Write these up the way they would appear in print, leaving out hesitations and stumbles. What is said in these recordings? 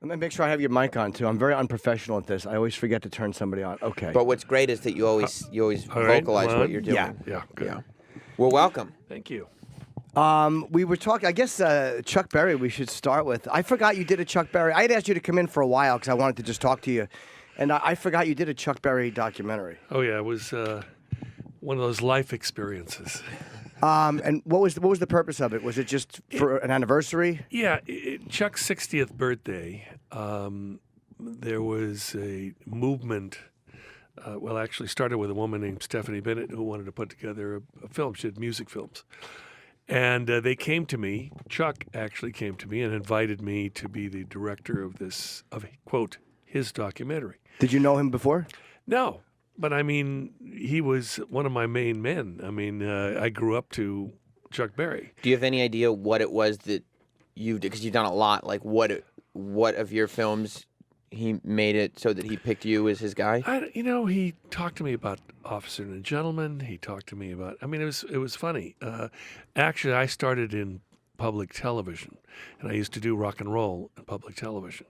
Let me make sure I have your mic on too. I'm very unprofessional at this. I always forget to turn somebody on. Okay. But what's great is that you always all right, vocalize come what on. you're doing. Yeah. Good. Yeah. Well, welcome. Thank you. We were talking, I guess, Chuck Berry we should start with. I forgot you did a Chuck Berry. I had asked you to come in for a while because I wanted to just talk to you. And I forgot you did a Chuck Berry documentary. Oh yeah, it was one of those life experiences. And what was the purpose of it? Was it just for an anniversary? Yeah, Chuck's 60th birthday. There was a movement. Well, actually started with a woman named Stephanie Bennett who wanted to put together a film. She did music films. And they came to me, Chuck actually came to me and invited me to be the director of this, quote, his documentary. Did you know him before? No, but I mean, he was one of my main men. I mean, I grew up to Chuck Berry. Do you have any idea what it was that you did? Because you've done a lot. Like, what of your films he made it so that he picked you as his guy? He talked to me about Officer and Gentleman. He talked to me about. I mean, it was funny. Actually, I started in public television, and I used to do rock and roll in public television.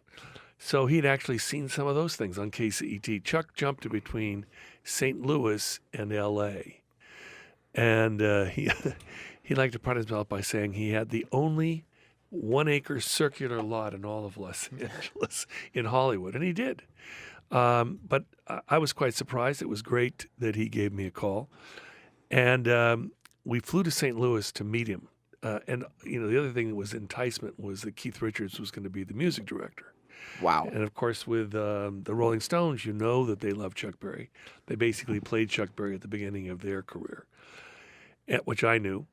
So he'd actually seen some of those things on KCET. Chuck jumped between St. Louis and L.A., and he liked to pride himself by saying he had the only 1-acre circular lot in all of Los Angeles in Hollywood, and he did. But I was quite surprised. It was great that he gave me a call, and we flew to St. Louis to meet him. And the other thing that was enticement was that Keith Richards was going to be the music director. Wow. And of course, with the Rolling Stones, you know that they love Chuck Berry. They basically played Chuck Berry at the beginning of their career, which I knew.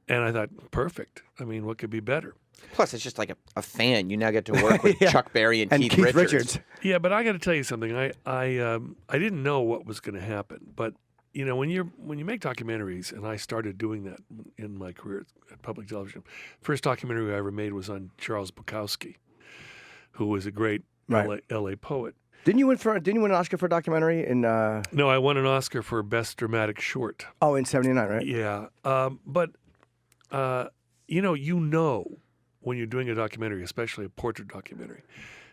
And I thought, perfect. I mean, what could be better? Plus, it's just like a fan. You now get to work with Yeah. Chuck Berry and Keith Richards. Yeah, but I got to tell you something. I didn't know what was going to happen. But when you make documentaries, and I started doing that in my career at public television. First documentary I ever made was on Charles Bukowski, who was a great LA poet. Didn't you win an Oscar for a documentary in? No, I won an Oscar for Best Dramatic Short. Oh, in '79, right? Yeah, but when you're doing a documentary, especially a portrait documentary,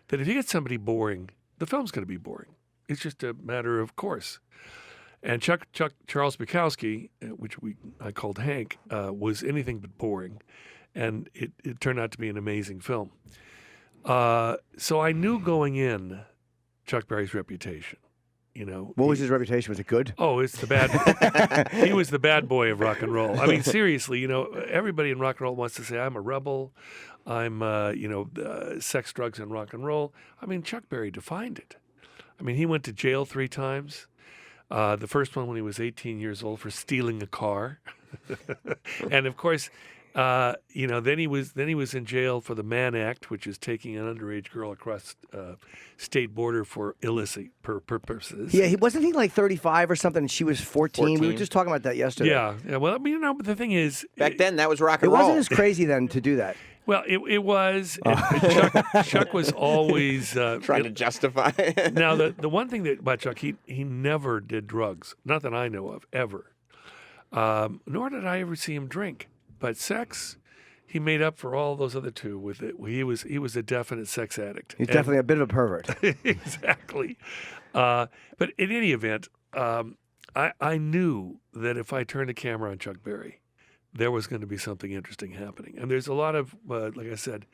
that if you get somebody boring, the film's going to be boring. It's just a matter of course. And Charles Bukowski, which I called Hank, was anything but boring, and it turned out to be an amazing film. So I knew going in Chuck Berry's reputation. What was his reputation? Was it good? Oh, it's the bad. He was the bad boy of rock and roll. I mean, seriously, everybody in rock and roll wants to say, I'm a rebel. I'm, sex, drugs, and rock and roll. I mean, Chuck Berry defined it. I mean, he went to jail 3 times. The first one when he was 18 years old for stealing a car. And of course, then he was in jail for the Mann Act, which is taking an underage girl across state border for illicit purposes. Yeah, wasn't he like 35 or something? And she was 14. We were just talking about that yesterday. Yeah. Well, I mean, but the thing is, back then that was rock it and roll. wasn't as crazy then to do that. Well, it was. Chuck was always trying to justify it. Now, the one thing about Chuck, he never did drugs, not that I know of, ever. Nor did I ever see him drink. But sex, he made up for all those other two with it. He was a definite sex addict. He's definitely a bit of a pervert. Exactly. But in any event, I knew that if I turned a camera on Chuck Berry, there was going to be something interesting happening. And there's a lot of, like I said,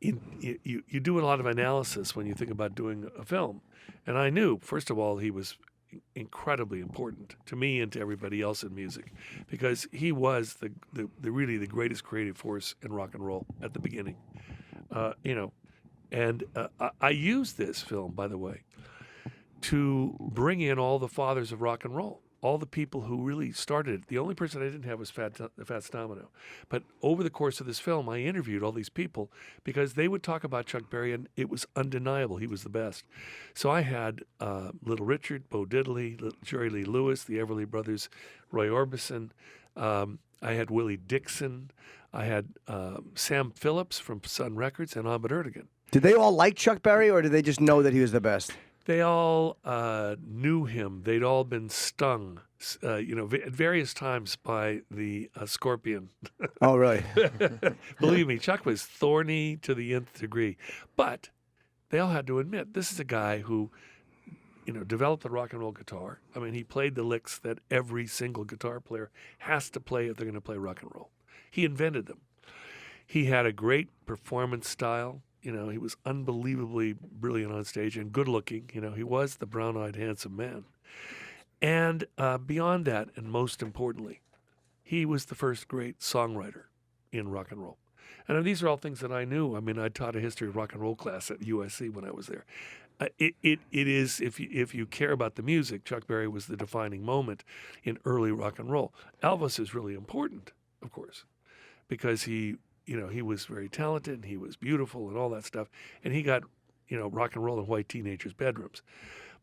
you do a lot of analysis when you think about doing a film. And I knew, first of all, he was incredibly important to me and to everybody else in music, because he was the really the greatest creative force in rock and roll at the beginning. And I used this film, by the way, to bring in all the fathers of rock and roll, all the people who really started it. The only person I didn't have was Fats Domino. But over the course of this film, I interviewed all these people because they would talk about Chuck Berry, and it was undeniable. He was the best. So I had Little Richard, Bo Diddley, Jerry Lee Lewis, the Everly Brothers, Roy Orbison. I had Willie Dixon. I had Sam Phillips from Sun Records and Ahmet Ertegun. Did they all like Chuck Berry, or did they just know that he was the best? They all knew him. They'd all been stung, at various times by the scorpion. Oh, really? Believe me, Chuck was thorny to the nth degree. But they all had to admit this is a guy who, developed the rock and roll guitar. I mean, he played the licks that every single guitar player has to play if they're going to play rock and roll. He invented them. He had a great performance style. He was unbelievably brilliant on stage and good looking. He was the brown-eyed, handsome man. And beyond that, and most importantly, he was the first great songwriter in rock and roll. And these are all things that I knew. I mean, I taught a history of rock and roll class at USC when I was there. It is, if you care about the music, Chuck Berry was the defining moment in early rock and roll. Elvis is really important, of course, because he was very talented and he was beautiful and all that stuff. And he got, rock and roll in white teenagers' bedrooms.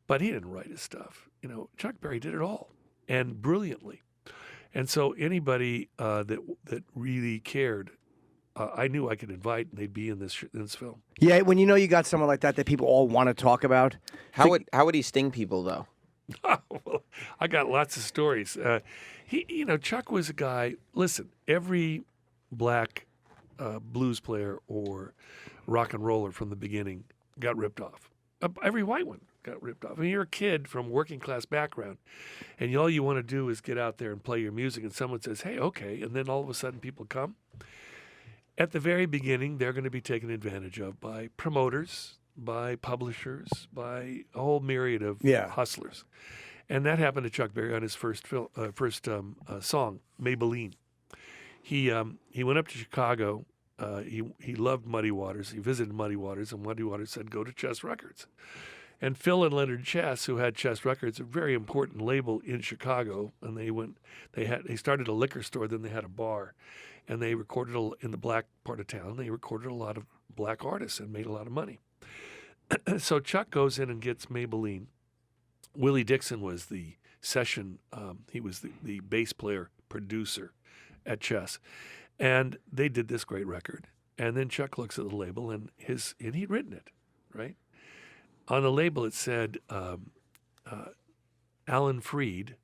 But he didn't write his stuff. Chuck Berry did it all, and brilliantly. And so anybody that really cared, I knew I could invite, and they'd be in this film. Yeah, when you got someone like that people all want to talk about. How would he sting people though? Well, I got lots of stories. Chuck was a guy. Listen, every black blues player or rock and roller from the beginning got ripped off. Every white one got ripped off. I mean, you're a kid from working class background, and all you want to do is get out there and play your music, and someone says, "Hey, okay," and then all of a sudden people come. At the very beginning, they're going to be taken advantage of by promoters, by publishers, by a whole myriad of hustlers. And that happened to Chuck Berry on his first song, Maybelline. He went up to Chicago. He loved Muddy Waters. He visited Muddy Waters, and Muddy Waters said, "Go to Chess Records." And Phil and Leonard Chess, who had Chess Records, a very important label in Chicago, and they started a liquor store, then they had a bar. And they recorded in the black part of town. They recorded a lot of black artists and made a lot of money. So Chuck goes in and gets Maybelline. Willie Dixon was the session. He was the bass player producer at Chess, and they did this great record. And then Chuck looks at the label, and he'd written it, right? On the label it said Alan Freed.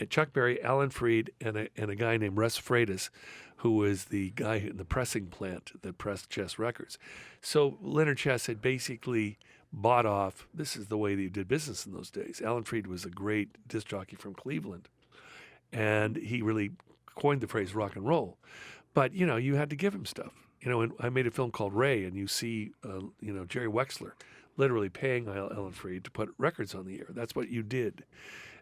Chuck Berry, Alan Freed, and a guy named Russ Freitas, who was the guy in the pressing plant that pressed Chess Records. So Leonard Chess had basically bought off. This is the way they did business in those days. Alan Freed was a great disc jockey from Cleveland, and he really coined the phrase rock and roll. But you had to give him stuff. And I made a film called Ray, and you see, Jerry Wexler literally paying Alan Freed to put records on the air. That's what you did.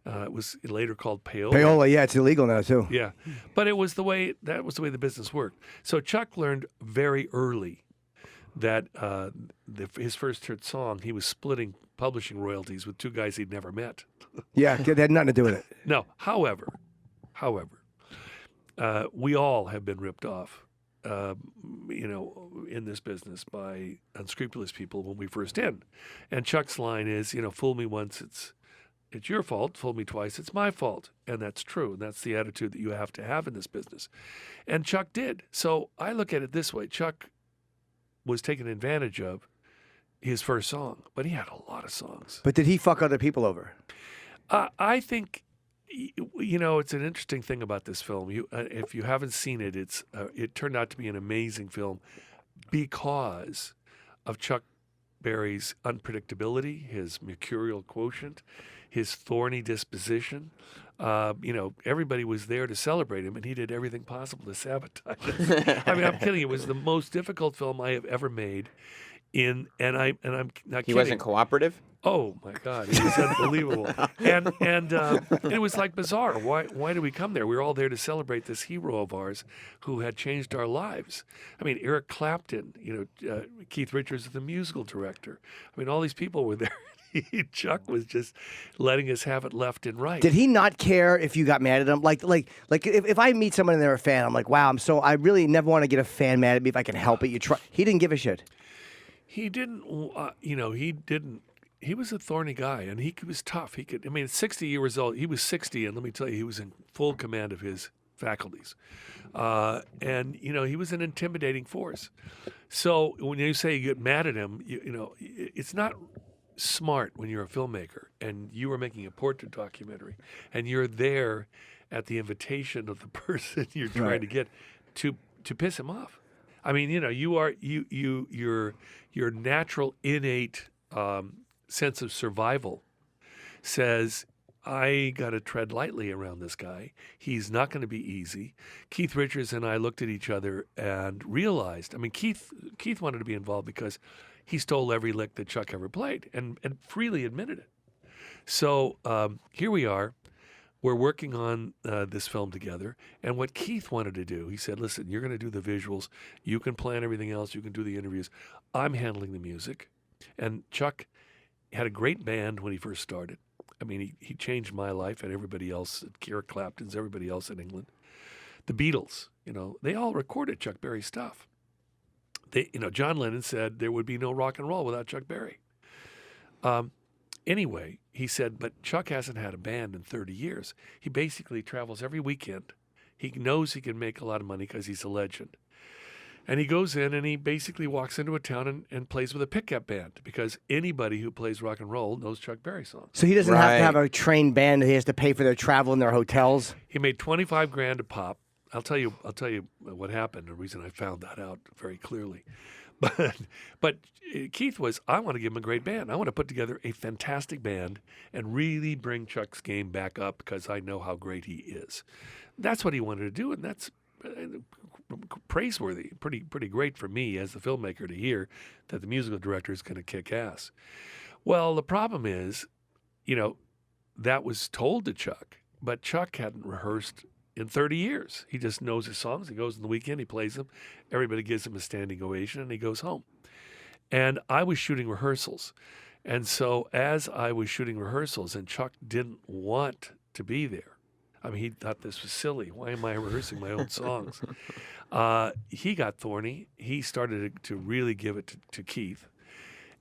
It was later called payola. Payola, yeah, it's illegal now too. Yeah, but that was the way the business worked. So Chuck learned very early that his first hit song, he was splitting publishing royalties with two guys he'd never met. Yeah, it had nothing to do with it. No, however, we all have been ripped off, in this business by unscrupulous people when we first in. And Chuck's line is, fool me once, it's your fault. Fool me twice, it's my fault. And that's true. And that's the attitude that you have to have in this business. And Chuck did. So I look at it this way. Chuck was taken advantage of his first song, but he had a lot of songs. But did he fuck other people over? I think, it's an interesting thing about this film. If you haven't seen it, it turned out to be an amazing film because of Chuck Berry's unpredictability, his mercurial quotient, his thorny disposition. Everybody was there to celebrate him, and he did everything possible to sabotage it. I mean, I'm kidding. It was the most difficult film I have ever made. And I'm not kidding. He wasn't cooperative? Oh my God, it was unbelievable. And it was like bizarre. Why did we come there? We were all there to celebrate this hero of ours who had changed our lives. I mean, Eric Clapton, Keith Richards, the musical director. I mean, all these people were there. Chuck was just letting us have it left and right. Did he not care if you got mad at him? Like if I meet someone and they're a fan, I'm like, wow, I really never want to get a fan mad at me if I can help it. You try. He didn't give a shit. He didn't. He didn't. He was a thorny guy, and he was tough. He could. I mean, at 60 years old, he was 60, and let me tell you, he was in full command of his faculties, and he was an intimidating force. So when you say you get mad at him, it's not smart when you're a filmmaker and you are making a portrait documentary and you're there at the invitation of the person you're trying to get to piss him off. I mean, your natural innate sense of survival says, I got to tread lightly around this guy. He's not going to be easy. Keith Richards and I looked at each other and realized, I mean, Keith wanted to be involved because he stole every lick that Chuck ever played and freely admitted it. So here we are. We're working on this film together. And what Keith wanted to do, he said, listen, you're going to do the visuals. You can plan everything else. You can do the interviews. I'm handling the music. And Chuck had a great band when he first started. I mean, he changed my life and everybody else, Eric Clapton's, everybody else in England. The Beatles, they all recorded Chuck Berry stuff. John Lennon said there would be no rock and roll without Chuck Berry. Anyway, he said, but Chuck hasn't had a band in 30 years. He basically travels every weekend. He knows he can make a lot of money because he's a legend. And he goes in and he basically walks into a town and plays with a pickup band because anybody who plays rock and roll knows Chuck Berry songs. So he doesn't have Right. to have a trained band. He has to pay for their travel and their hotels. He made $25,000 a pop. I'll tell you what happened. The reason I found that out very clearly. But Keith was, I want to give him a great band. I want to put together a fantastic band and really bring Chuck's game back up because I know how great he is. That's what he wanted to do, and that's praiseworthy. Pretty great for me as the filmmaker to hear that the musical director is going to kick ass. Well, the problem is, that was told to Chuck, but Chuck hadn't rehearsed in 30 years. He just knows his songs. He goes on the weekend, he plays them. Everybody gives him a standing ovation, and he goes home. And I was shooting rehearsals. And so as I was shooting rehearsals, and Chuck didn't want to be there, I mean, he thought this was silly. Why am I rehearsing my own songs? He got thorny. He started to really give it to Keith.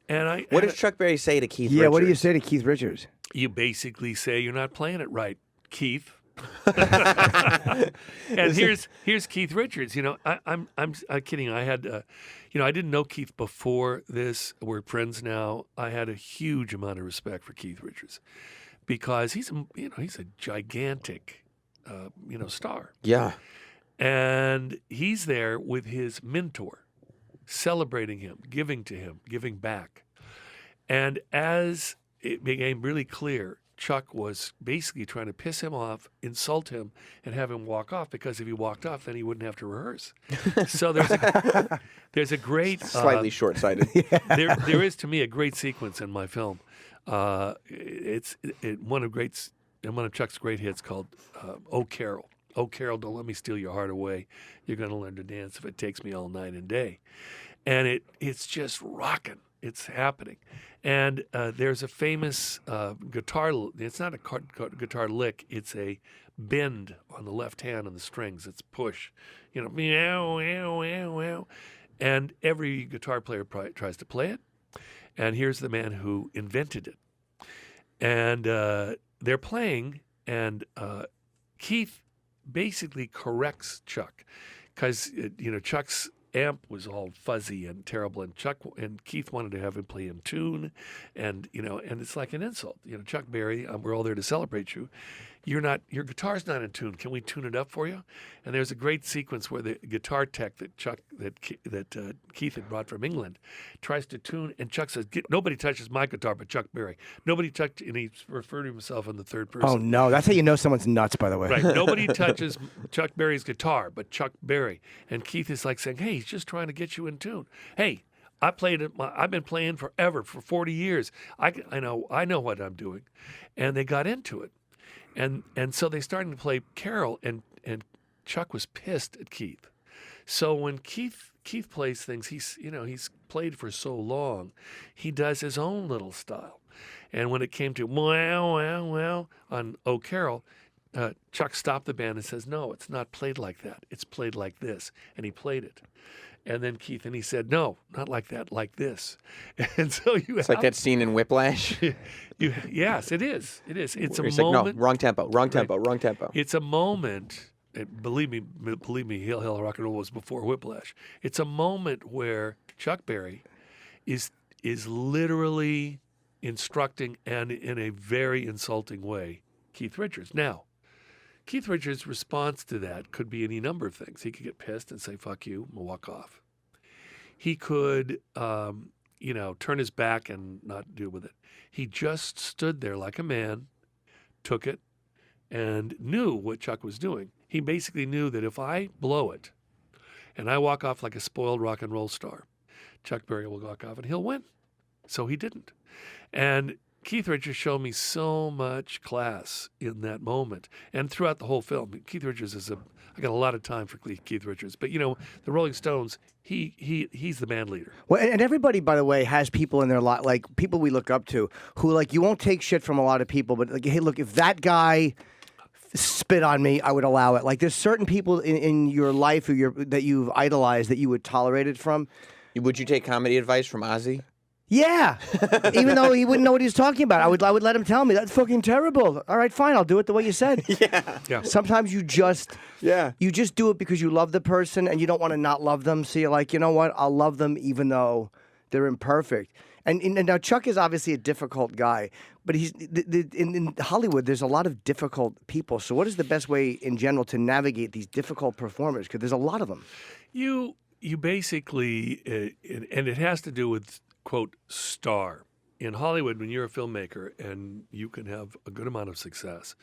And What does Chuck Berry say to Keith Yeah, Richards? what do you say to Keith Richards? You basically say you're not playing it right, Keith. And here's Keith Richards. I'm kidding. I had, I didn't know Keith before this. We're friends now. I had a huge amount of respect for Keith Richards because he's a gigantic, star. Yeah. And he's there with his mentor, celebrating him, giving to him, giving back. And as it became really clear, Chuck was basically trying to piss him off, insult him, and have him walk off because if he walked off, then he wouldn't have to rehearse. So there's a great Slightly short-sighted. there is to me a great sequence in my film. It's one of Chuck's great hits called "Oh Carol." Oh Carol, don't let me steal your heart away. You're going to learn to dance if it takes me all night and day. And it's just rocking. It's happening. And there's a famous guitar. It's not a guitar lick. It's a bend on the left hand on the strings. It's push. Meow, meow, meow, meow. And every guitar player tries to play it. And here's the man who invented it. And they're playing, and Keith basically corrects Chuck because, Chuck's amp was all fuzzy and terrible, and Keith wanted to have him play in tune, and it's like an insult. Chuck Berry, we're all there to celebrate you. Your guitar's not in tune. Can we tune it up for you? And there's a great sequence where the guitar tech that Keith had brought from England tries to tune, and Chuck says, "Nobody touches my guitar but Chuck Berry. Nobody touched," and he's referred to himself in the third person. Oh no, that's how you know someone's nuts, by the way. Right. Nobody touches Chuck Berry's guitar but Chuck Berry. And Keith is like saying, "Hey, he's just trying to get you in tune. Hey, I've been playing forever, for 40 years. I know what I'm doing." And they got into it. And so they started to play Carol, and Chuck was pissed at Keith. So when Keith plays things, he's played for so long, he does his own little style. And when it came to wow, wow, wow on "Oh Carol," Chuck stopped the band and says, "No, it's not played like that. It's played like this." And he played it. And then he said, "No, not like that, like this." And so It's like that scene in Whiplash. Yes, it is. It is. It's Where a he's moment. like, no, wrong tempo, wrong tempo, wrong tempo. It's a moment. Believe me, Hell Rock and Roll was before Whiplash. It's a moment where Chuck Berry is literally instructing, and in a very insulting way, Keith Richards. Now, Keith Richards' response to that could be any number of things. He could get pissed and say, "Fuck you," and walk off. he could, turn his back and not deal with it. He just stood there like a man, took it, and knew what Chuck was doing. He basically knew that if I blow it and I walk off like a spoiled rock and roll star, Chuck Berry will walk off and he'll win. So he didn't. And Keith Richards showed me so much class in that moment and throughout the whole film. Keith Richards I got a lot of time for Keith Richards, but the Rolling Stones, he's the band leader. Well, and everybody, by the way, has people in their life, like people we look up to, who like you won't take shit from a lot of people, but like, hey, look, if that guy spit on me, I would allow it. Like there's certain people in your life that you've idolized that you would tolerate it from. Would you take comedy advice from Ozzy? Yeah, even though he wouldn't know what he was talking about, I would let him tell me that's fucking terrible. All right, fine, I'll do it the way you said. Yeah. Sometimes you just do it because you love the person and you don't want to not love them. So you're like, you know what? I'll love them even though they're imperfect. And now Chuck is obviously a difficult guy, but he's in Hollywood. There's a lot of difficult people. So what is the best way in general to navigate these difficult performers? Because there's a lot of them. You basically, and it has to do with, quote, star. In Hollywood, when you're a filmmaker and you can have a good amount of success,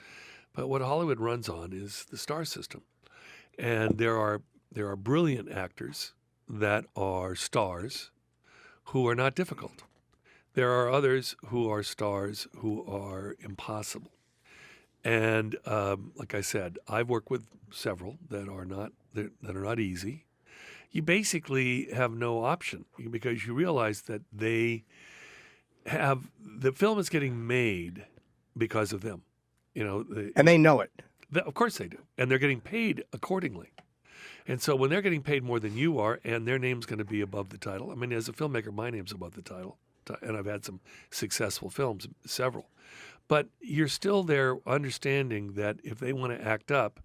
but what Hollywood runs on is the star system. And there are brilliant actors that are stars who are not difficult. There are others who are stars who are impossible. And like I said, I've worked with several that are not easy. You basically have no option because you realize that the film is getting made because of them. And they know it. Of course they do. And they're getting paid accordingly. And so when they're getting paid more than you are and their name's going to be above the title, I mean, as a filmmaker, my name's above the title. And I've had some successful films, several. But you're still there understanding that if they want to act up,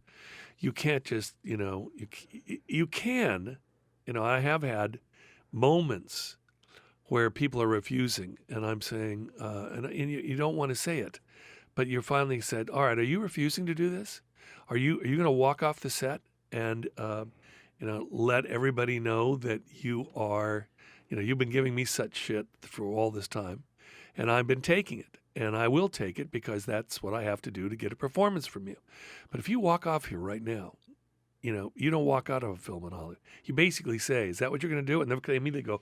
you can't just, you can. I have had moments where people are refusing, and I'm saying, and you don't want to say it, but you finally said, all right, are you refusing to do this? Are you going to walk off the set and, let everybody know that you are, you've been giving me such shit for all this time, and I've been taking it, and I will take it because that's what I have to do to get a performance from you. But if you walk off here right now, you don't walk out of a film in Hollywood. You basically say, is that what you're going to do? And then they immediately go,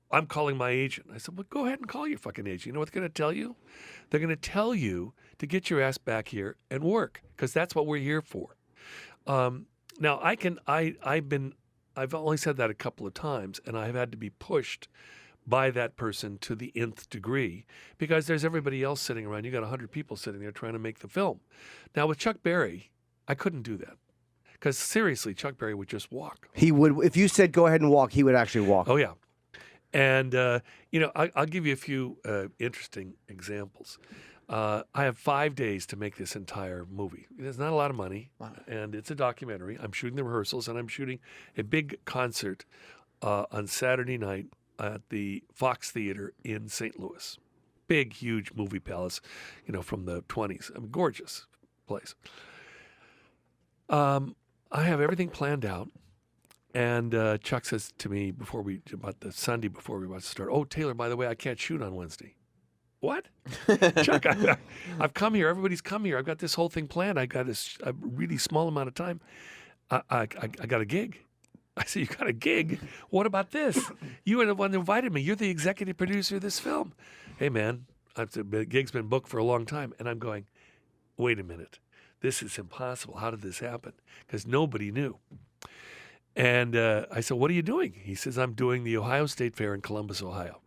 I'm calling my agent. I said, well, go ahead and call your fucking agent. You know what they're going to tell you? They're going to tell you to get your ass back here and work because that's what we're here for. Now, I've only said that a couple of times, and I've had to be pushed by that person to the nth degree because there's everybody else sitting around. You got 100 people sitting there trying to make the film. Now, with Chuck Berry, I couldn't do that. Because seriously, Chuck Berry would just walk. He would, if you said go ahead and walk, he would actually walk. Oh, yeah. And, I'll give you a few interesting examples. I have 5 days to make this entire movie. There's not a lot of money, and it's a documentary. I'm shooting the rehearsals, and I'm shooting a big concert on Saturday night at the Fox Theater in St. Louis. Big, huge movie palace, from the 20s. I mean, gorgeous place. I have everything planned out, and Chuck says to me about the Sunday before we about to start, oh, Taylor, by the way, I can't shoot on Wednesday. What? Chuck, I've come here. Everybody's come here. I've got this whole thing planned. I got a really small amount of time. I got a gig. I said, you got a gig? What about this? You were the one that invited me. You're the executive producer of this film. Hey, man, the gig's been booked for a long time. And I'm going, wait a minute. This is impossible. How did this happen? Because nobody knew. And I said, what are you doing? He says, I'm doing the Ohio State Fair in Columbus, Ohio.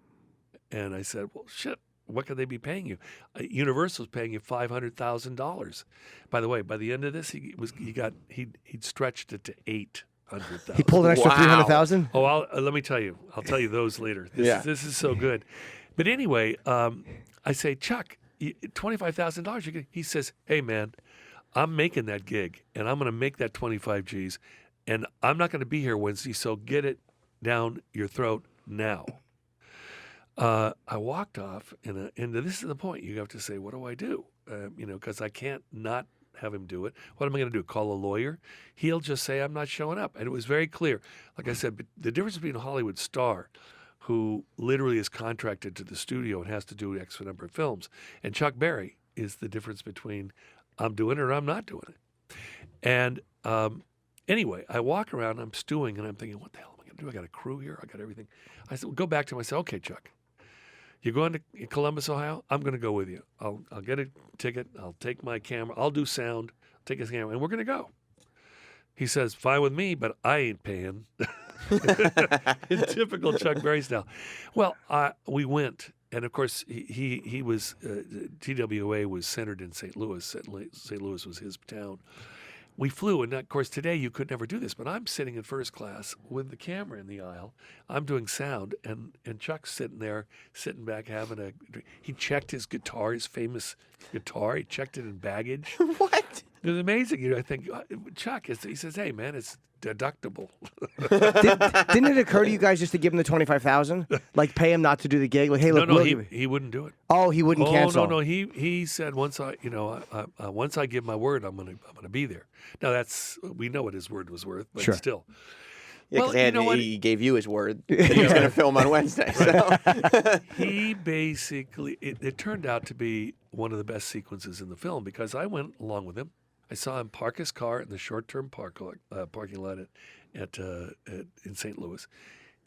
And I said, well, shit, what could they be paying you? Universal's paying you $500,000. By the way, by the end of this, he'd stretched it to $800,000. He pulled an extra $300,000? Oh, let me tell you. I'll tell you those later. This is so good. But anyway, I say, Chuck, $25,000. He says, hey, man, I'm making that gig, and I'm going to make that 25 G's, and I'm not going to be here Wednesday, so get it down your throat now. I walked off, and this is the point. You have to say, what do I do? Because I can't not have him do it. What am I going to do? Call a lawyer? He'll just say, I'm not showing up. And it was very clear. Like I said, the difference between a Hollywood star who literally is contracted to the studio and has to do X number of films, and Chuck Berry is the difference between I'm doing it or I'm not doing it. And anyway, I walk around, I'm stewing, and I'm thinking, what the hell am I going to do? I got a crew here. I got everything. I said, well, go back to him. I said, okay, Chuck, you're going to Columbus, Ohio? I'm going to go with you. I'll get a ticket. I'll take my camera. I'll do sound. Take his camera, and we're going to go. He says, fine with me, but I ain't paying. In typical Chuck Berry style. Well, we went, and of course, he was, TWA was centered in St. Louis. St. Louis was his town. We flew, and of course, today you could never do this, but I'm sitting in first class with the camera in the aisle. I'm doing sound, and Chuck's sitting back having a drink. He checked his guitar, his famous guitar. He checked it in baggage. What? It was amazing. I think, Chuck, he says, hey, man, it's deductible. Didn't it occur to you guys just to give him the $25,000? Like, pay him not to do the gig? Like, hey, look, No, we'll he wouldn't do it. Oh, he wouldn't cancel. No. He said once I give my word, I'm gonna be there. Now we know what his word was worth, but Sure. still. Yeah, Well, because he gave you his word that he was going to film on Wednesday. So. He basically, it turned out to be one of the best sequences in the film because I went along with him. I saw him park his car in the short-term parking lot in St. Louis.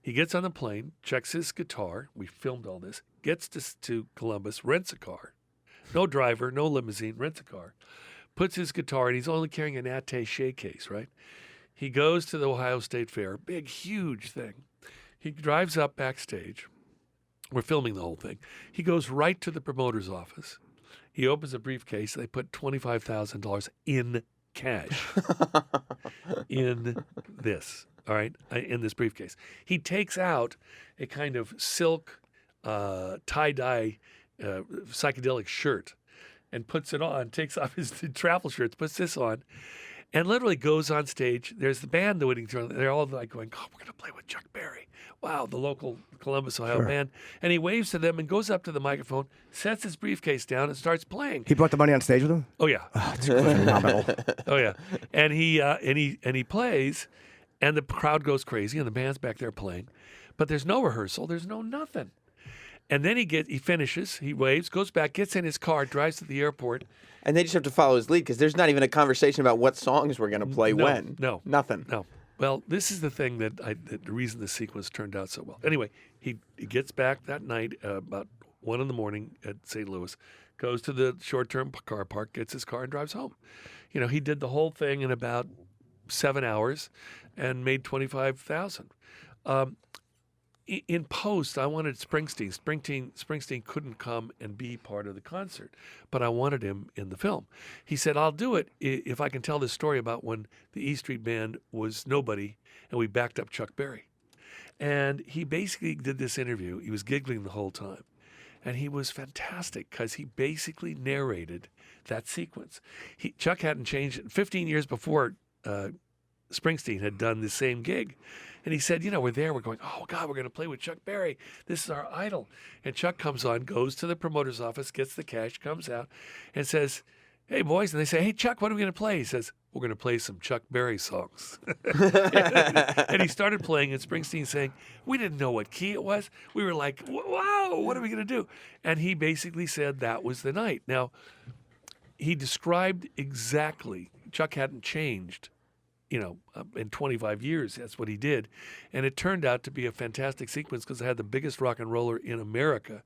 He gets on the plane, checks his guitar. We filmed all this. Gets to Columbus, rents a car. No driver, no limousine, rents a car. Puts his guitar, and he's only carrying an attaché case, right? He goes to the Ohio State Fair, big, huge thing. He drives up backstage. We're filming the whole thing. He goes right to the promoter's office. He opens a briefcase. They put $25,000 in cash in this, all right, in this briefcase. He takes out a kind of silk tie-dye psychedelic shirt and puts it on, takes off his travel shirts, puts this on, and literally goes on stage. There's the band waiting through. They're all like going, oh, we're going to play with Chuck Berry. Wow, the local Columbus, Ohio band. And he waves to them and goes up to the microphone, sets his briefcase down, and starts playing. He brought the money on stage with him? Oh, yeah. It's phenomenal. Oh, yeah. And he plays, and the crowd goes crazy, and the band's back there playing. But there's no rehearsal. There's no nothing. And then he finishes, he waves, goes back, gets in his car, drives to the airport. And they just have to follow his lead because there's not even a conversation about what songs we're going to play when. No. Nothing. No. Well, this is the thing the reason the sequence turned out so well. Anyway, he gets back that night about 1 a.m. at St. Louis, goes to the short-term car park, gets his car, and drives home. You know, he did the whole thing in about 7 hours and made $25,000. In post, I wanted Springsteen. Springsteen couldn't come and be part of the concert, but I wanted him in the film. He said, I'll do it if I can tell this story about when the E Street Band was nobody and we backed up Chuck Berry. And he basically did this interview. He was giggling the whole time. And he was fantastic because he basically narrated that sequence. Chuck hadn't changed. 15 years before, Springsteen had done the same gig. And he said, we're there. We're going, oh, God, we're going to play with Chuck Berry. This is our idol. And Chuck comes on, goes to the promoter's office, gets the cash, comes out, and says, hey, boys. And they say, hey, Chuck, what are we going to play? He says, we're going to play some Chuck Berry songs. And he started playing, and Springsteen saying, we didn't know what key it was. We were like, wow, what are we going to do? And he basically said that was the night. Now, he described exactly, Chuck hadn't changed. In 25 years, that's what he did. And it turned out to be a fantastic sequence because I had the biggest rock and roller in America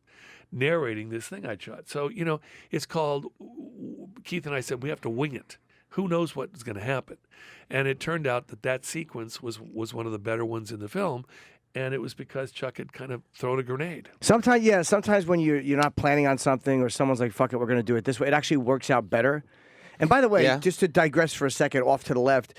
narrating this thing I shot. So, it's called, Keith and I said, we have to wing it. Who knows what's going to happen? And it turned out that sequence was one of the better ones in the film. And it was because Chuck had kind of thrown a grenade. Sometimes when you're not planning on something or someone's like, fuck it, we're going to do it this way, it actually works out better. And by the way, just to digress for a second off to the left,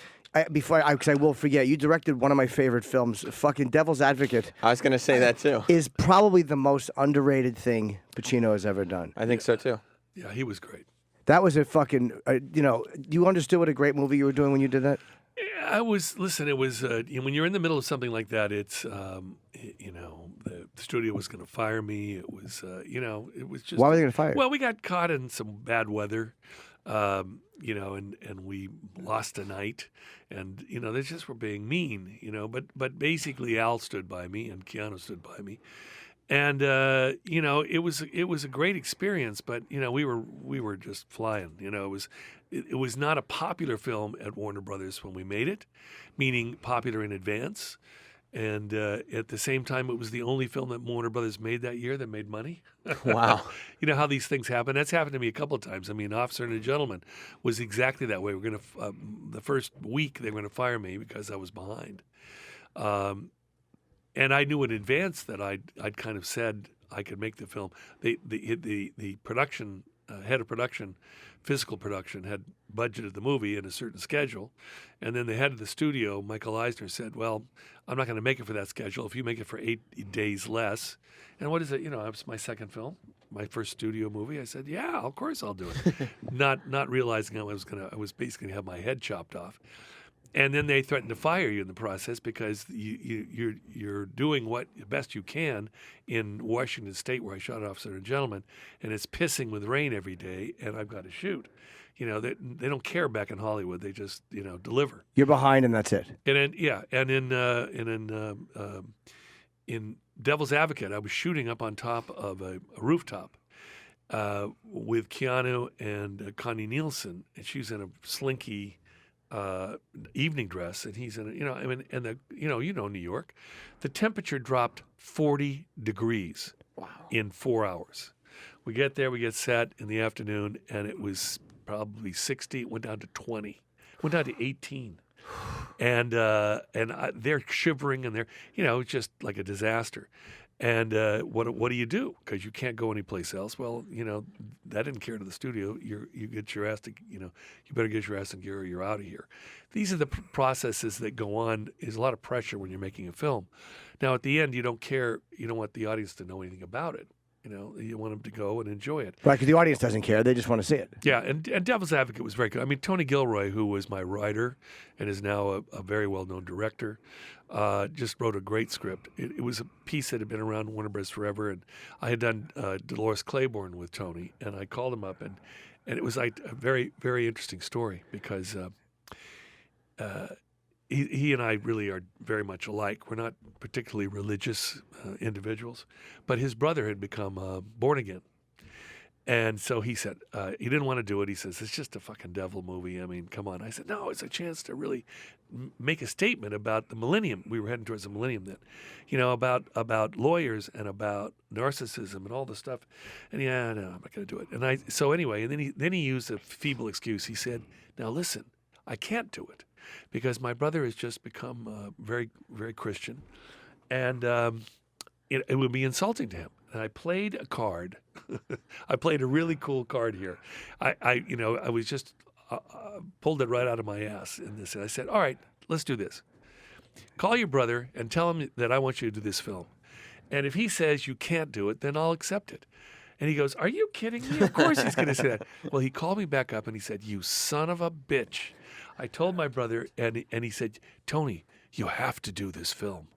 because I will forget, you directed one of my favorite films, fucking Devil's Advocate. I was going to say that too. Is probably the most underrated thing Pacino has ever done. I think so too. Yeah, he was great. That was a fucking, you understood what a great movie you were doing when you did that? Yeah, it was when you're in the middle of something like that, it's, the studio was going to fire me. It was, it was just. Why were they going to fire you? Well, we got caught in some bad weather. and we lost a night, and they just were being mean, but basically Al stood by me and Keanu stood by me. And it was a great experience, but we were just flying. It was not a popular film at Warner Brothers when we made it, meaning popular in advance. And at the same time, it was the only film that Warner Brothers made that year that made money. Wow. You know how these things happen. That's happened to me a couple of times. I mean, Officer and a Gentleman was exactly that way. We're gonna the first week they were going to fire me because I was behind. And I knew in advance that I'd kind of said I could make the film. The production head of production, physical production, had budgeted the movie in a certain schedule, and then the head of the studio, Michael Eisner, said, "Well, I'm not going to make it for that schedule. If you make it for 8 days less, and what is it? It was my second film, my first studio movie." I said, "Yeah, of course I'll do it," not realizing I was basically going to have my head chopped off. And then they threatened to fire you in the process because you're doing what best you can in Washington State, where I shot Officer and Gentleman, and it's pissing with rain every day, and I've got to shoot. They don't care back in Hollywood. They just deliver. You're behind, and that's it. And in Devil's Advocate, I was shooting up on top of a rooftop with Keanu and Connie Nielsen, and she's in a slinky evening dress, and he's in New York, the temperature dropped 40 degrees in 4 hours. We get there, we get set in the afternoon, and it was probably 60. It went down to 20, went down to 18, and they're shivering, and they're it's just like a disaster. And what do you do? Because you can't go anyplace else. Well, that didn't care to the studio. You get your ass to, you better get your ass in gear or you're out of here. These are the processes that go on. There's a lot of pressure when you're making a film. Now, at the end, you don't care. You don't want the audience to know anything about it. You want them to go and enjoy it. Right, because the audience doesn't care. They just want to see it. Yeah, and Devil's Advocate was very good. I mean, Tony Gilroy, who was my writer and is now a very well-known director, just wrote a great script. It was a piece that had been around Warner Bros. Forever, and I had done Dolores Claiborne with Tony, and I called him up, and it was like a very, very interesting story because he and I really are very much alike. We're not particularly religious individuals, but his brother had become born again. And so he said, he didn't want to do it. He says, it's just a fucking devil movie. I mean, come on. I said, no, it's a chance to really make a statement about the millennium. We were heading towards the millennium then, about lawyers and about narcissism and all the stuff. And no, I'm not going to do it. And so anyway, and then he used a feeble excuse. He said, now listen, I can't do it because my brother has just become very, very Christian. And it would be insulting to him. And I played a card. I played a really cool card here. I was just pulled it right out of my ass in this. And I said, all right, let's do this. Call your brother and tell him that I want you to do this film. And if he says you can't do it, then I'll accept it. And he goes, are you kidding me? Of course he's going to say that. Well, he called me back up and he said, you son of a bitch. I told my brother, and he said, Tony, you have to do this film.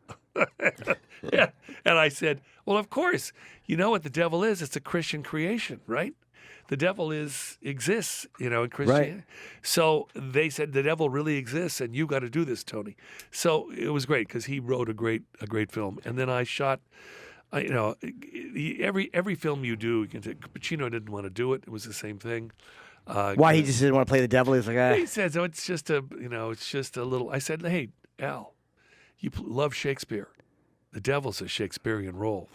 Yeah. And I said, well, of course. You know what the devil is? It's a Christian creation, right? The devil exists, in Christianity. Right. So they said the devil really exists, and you got to do this, Tony. So it was great because he wrote a great film, and then I shot. Every film you do, you can take. Pacino didn't want to do it. It was the same thing. Why he just didn't want to play the devil? He's like, He said, "Oh, it's just a little." I said, "Hey, Al, you love Shakespeare. The devil's a Shakespearean role.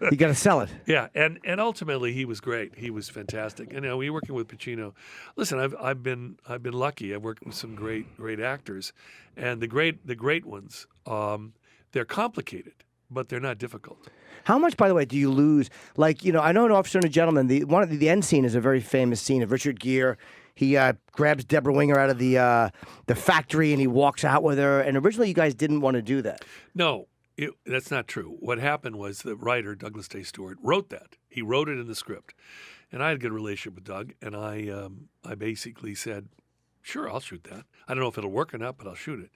You got to sell it." Yeah, and ultimately he was great. He was fantastic. And we working with Pacino. Listen, I've been lucky. I've worked with some great actors, and the great ones. They're complicated, but they're not difficult. How much, by the way, do you lose? Like, I know in Officer and a Gentleman, the end scene is a very famous scene of Richard Gere. He grabs Deborah Winger out of the factory and he walks out with her. And originally, you guys didn't want to do that. No, that's not true. What happened was the writer Douglas Day Stewart wrote that. He wrote it in the script, and I had a good relationship with Doug. And I basically said, "Sure, I'll shoot that. I don't know if it'll work or not, but I'll shoot it."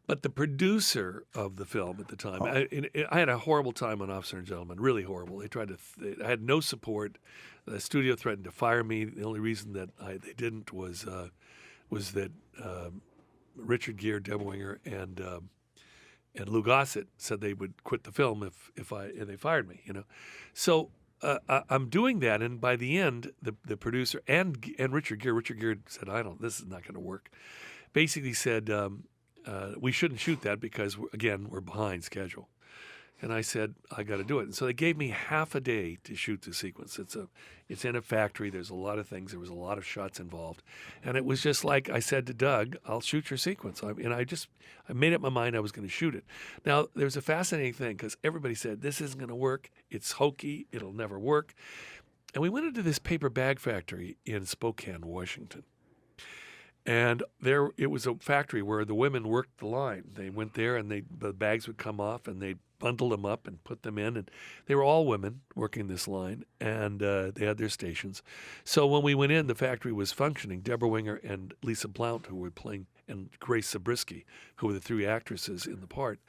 But the producer of the film at the time, I had a horrible time on Officer and Gentleman, really horrible. They tried to, I had no support. The studio threatened to fire me. The only reason that they didn't was that Richard Gere, Deborah Winger, and Lou Gossett said they would quit the film if they fired me. So I'm doing that, and by the end, the producer and Richard Gere said, this is not going to work. Basically said, we shouldn't shoot that because we're behind schedule. And I said, I got to do it. And so they gave me half a day to shoot the sequence. It's in a factory. There's a lot of things. There was a lot of shots involved. And it was just like I said to Doug, I'll shoot your sequence. I made up my mind I was going to shoot it. Now, there's a fascinating thing because everybody said, this isn't going to work. It's hokey. It'll never work. And we went into this paper bag factory in Spokane, Washington. And there, it was a factory where the women worked the line. They went there, and the bags would come off, and they'd bundle them up and put them in. And they were all women working this line, and they had their stations. So when we went in, the factory was functioning. Deborah Winger and Lisa Blount, who were playing, and Grace Zabriskie, who were the three actresses in the part,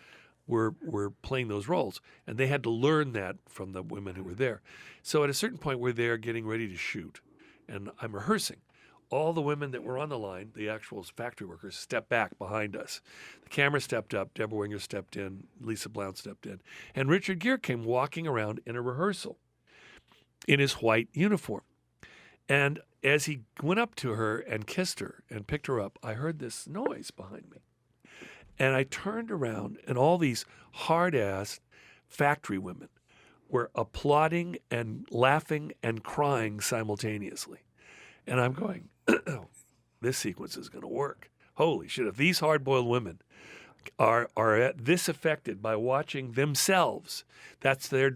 were playing those roles. And they had to learn that from the women who were there. So at a certain point, we're there getting ready to shoot, and I'm rehearsing. All the women that were on the line, the actual factory workers, stepped back behind us. The camera stepped up, Deborah Winger stepped in, Lisa Blount stepped in, and Richard Gere came walking around in a rehearsal in his white uniform. And as he went up to her and kissed her and picked her up, I heard this noise behind me. And I turned around, and all these hard-ass factory women were applauding and laughing and crying simultaneously. And I'm going, this sequence is going to work. Holy shit, if these hard-boiled women are this affected by watching themselves, that's their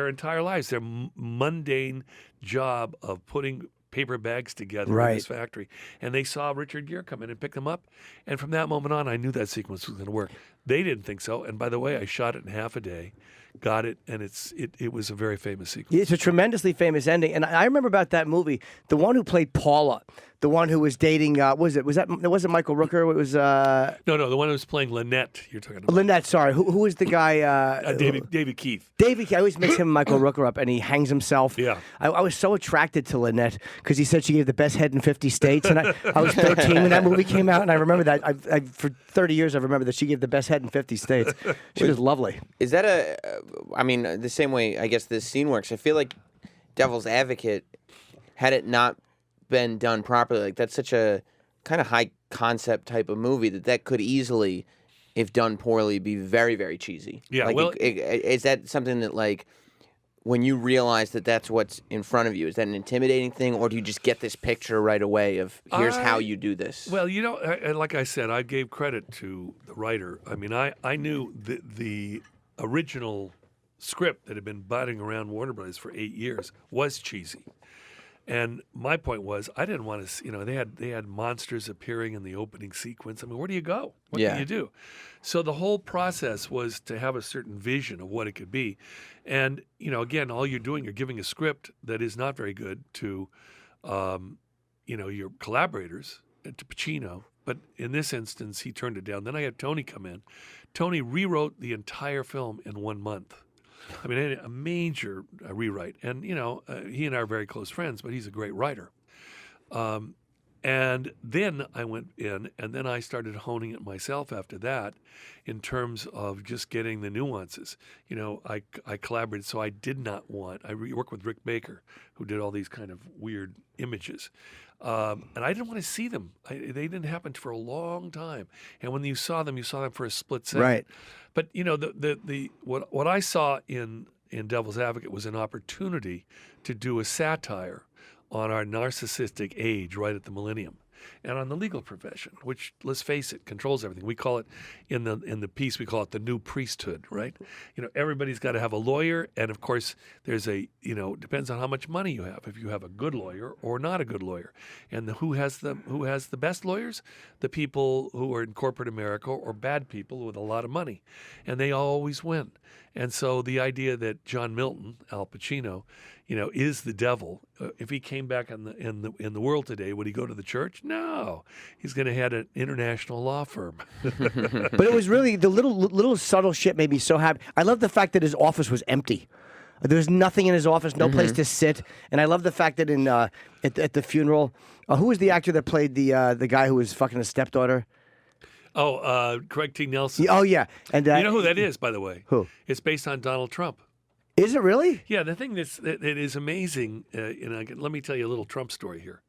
entire lives, their mundane job of putting paper bags together in this factory. And they saw Richard Gere come in and pick them up. And from that moment on, I knew that sequence was going to work. They didn't think so. And by the way, I shot it in half a day. Got it, and it was a very famous sequence. It's a tremendously famous ending, and I remember about that movie. The one who played Paula, the one who was dating, it wasn't Michael Rooker? It was no, the one who was playing Lynette. You're talking about Lynette. Sorry, who was the guy? David Keith. David Keith. I always mix him and Michael Rooker up, and he hangs himself. Yeah. I was so attracted to Lynette because he said she gave the best head in 50 states, and I was 13 when that movie came out, and I remember that. I for 30 years, I remember that she gave the best head in 50 states. She was lovely. Is that the same way I guess this scene works? I feel like Devil's Advocate, had it not been done properly, like that's such a kind of high concept type of movie that could easily, if done poorly, be very, very cheesy. Yeah, like, is that something that, like, when you realize that that's what's in front of you, is that an intimidating thing, or do you just get this picture right away of here's how you do this? Well, like I said, I gave credit to the writer. I mean, I knew the original script that had been batting around Warner Brothers for 8 years was cheesy. And my point was, I didn't want to, they had monsters appearing in the opening sequence. I mean, where do you go? What can you do? So the whole process was to have a certain vision of what it could be. And, again, all you're doing, you're giving a script that is not very good to, your collaborators, to Pacino. But in this instance, he turned it down. Then I had Tony come in. Tony rewrote the entire film in 1 month. I mean, a major rewrite. And, he and I are very close friends, but he's a great writer. And then I went in, and then I started honing it myself after that in terms of just getting the nuances. I collaborated, so I did not want, I worked with Rick Baker, who did all these kind of weird images. And I didn't want to see them. They didn't happen for a long time. And when you saw them for a split second. Right. But what I saw in Devil's Advocate was an opportunity to do a satire on our narcissistic age right at the millennium, and on the legal profession, which, let's face it, controls everything. We call it in the piece, we call it the new priesthood, right? Everybody's got to have a lawyer, and of course, there's depends on how much money you have. If you have a good lawyer or not a good lawyer, and who has the best lawyers? The people who are in corporate America, or bad people with a lot of money, and they always win. And so the idea that John Milton, Al Pacino, is the devil. If he came back in the world today, would he go to the church? No, he's going to head an international law firm. But it was really the little subtle shit made me so happy. I love the fact that his office was empty. There was nothing in his office, no place to sit, and I love the fact that at the funeral, who was the actor that played the guy who was fucking his stepdaughter? Oh, Craig T. Nelson. Oh yeah, and You know who that is, by the way? Who? It's based on Donald Trump. Is it really? Yeah, the thing that is amazing, let me tell you a little Trump story here.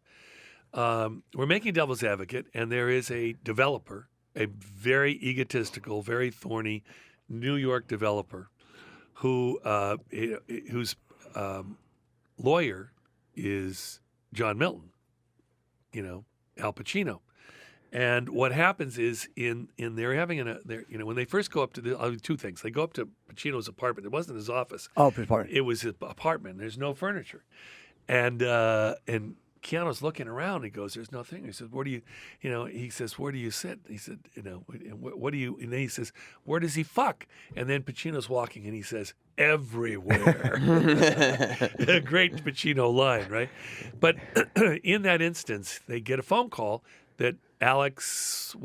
We're making Devil's Advocate, and there is a developer, a very egotistical, very thorny New York developer, whose lawyer is John Milton, Al Pacino. And what happens is they're having when they first go up to two things. They go up to Pacino's apartment. It wasn't his office. Oh, his apartment. It was his apartment. There's no furniture. And Keanu's looking around. He goes, "There's nothing." He says, "Where do you?" He says, "Where do you sit?" He said, "What do you?" And then he says, "Where does he fuck?" And then Pacino's walking, and he says, "Everywhere." A great Pacino line, right? But in that instance, they get a phone call that Alex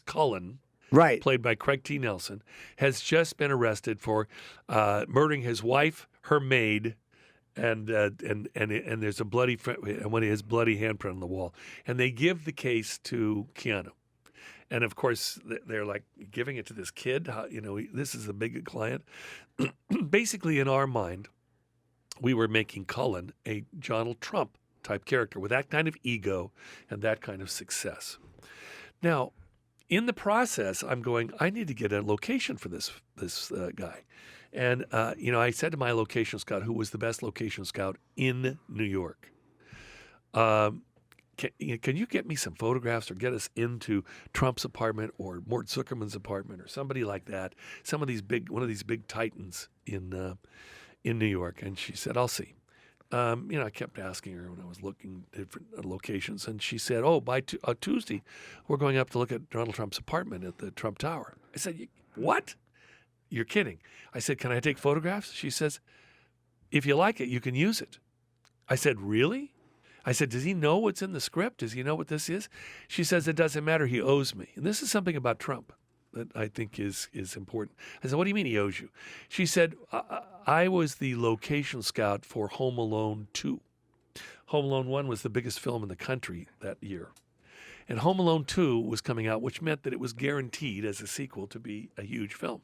Cullen, right, played by Craig T. Nelson, has just been arrested for murdering his wife, her maid, and there's a bloody one of his bloody handprint on the wall, and they give the case to Keanu, and of course they're like giving it to this kid. This is a big client. Basically, in our mind, we were making Cullen a Donald Trump type character with that kind of ego and that kind of success. Now, in the process, I'm going, I need to get a location for this guy. And, I said to my location scout, who was the best location scout in New York, can you get me some photographs or get us into Trump's apartment or Mort Zuckerman's apartment or somebody like that, one of these big titans in New York? And she said, I'll see. I kept asking her when I was looking at different locations, and she said, "Oh, by Tuesday, we're going up to look at Donald Trump's apartment at the Trump Tower." I said, "What? You're kidding." I said, "Can I take photographs?" She says, "If you like it, you can use it." I said, "Really?" I said, "Does he know what's in the script? Does he know what this is?" She says, "It doesn't matter. He owes me." And this is something about Trump that I think is important. I said, "What do you mean he owes you?" She said, I was the location scout for Home Alone 2. Home Alone 1 was the biggest film in the country that year. And Home Alone 2 was coming out, which meant that it was guaranteed as a sequel to be a huge film.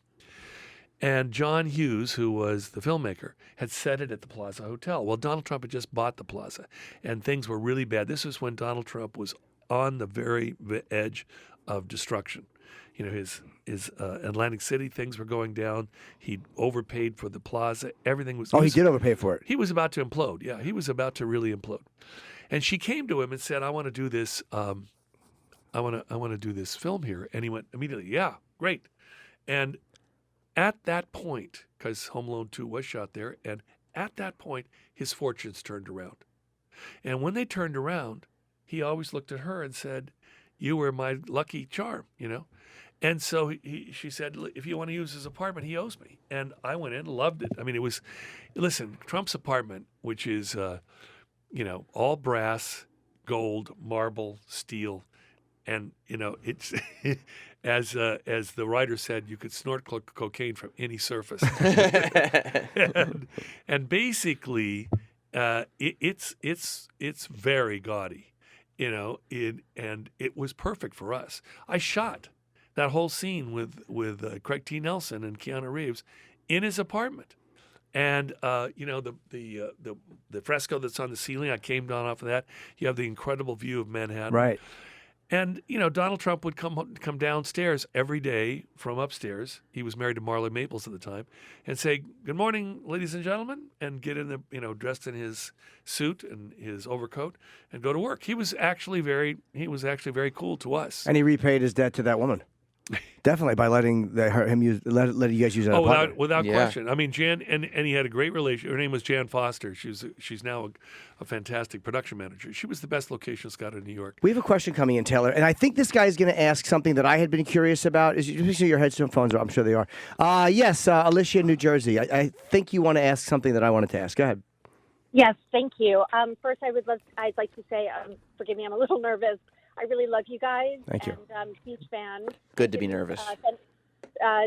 And John Hughes, who was the filmmaker, had set it at the Plaza Hotel. Well, Donald Trump had just bought the Plaza, and things were really bad. This was when Donald Trump was on the very edge of destruction. His Atlantic City, things were going down. He overpaid for the Plaza. Everything was. He did overpay for it. He was about to implode. Yeah, he was about to really implode. And she came to him and said, "I want to do this. I want to do this film here." And he went immediately, "Yeah, great." And at that point, because Home Alone 2 was shot there, and at that point, his fortunes turned around. And when they turned around, he always looked at her and said, "You were my lucky charm," And so she said, "If you want to use his apartment, he owes me." And I went in, loved it. I mean, Trump's apartment, which is, all brass, gold, marble, steel. And, it's, as the writer said, you could snort cocaine from any surface. and basically, it's very gaudy, and it was perfect for us. I shot that whole scene with Craig T. Nelson and Keanu Reeves in his apartment, and the fresco that's on the ceiling, I came down off of that. You have the incredible view of Manhattan, right? And Donald Trump would come downstairs every day from upstairs. He was married to Marla Maples at the time, and say, "Good morning, ladies and gentlemen," and get in dressed in his suit and his overcoat and go to work. He was actually very cool to us. And he repaid his debt to that woman. Definitely by letting letting you guys use that. Oh, without question. I mean, Jan, and he had a great relation. Her name was Jan Foster. She's now a fantastic production manager. She was the best location scout in New York. We have a question coming in, Taylor, and I think this guy is going to ask something that I had been curious about. Is your headphones? I'm sure they are. Yes, Alicia, New Jersey. I think you want to ask something that I wanted to ask. Go ahead. Yes, thank you. First, I'd like to say, forgive me, I'm a little nervous. I really love you guys. Thank you. And huge fan. Good to be nervous.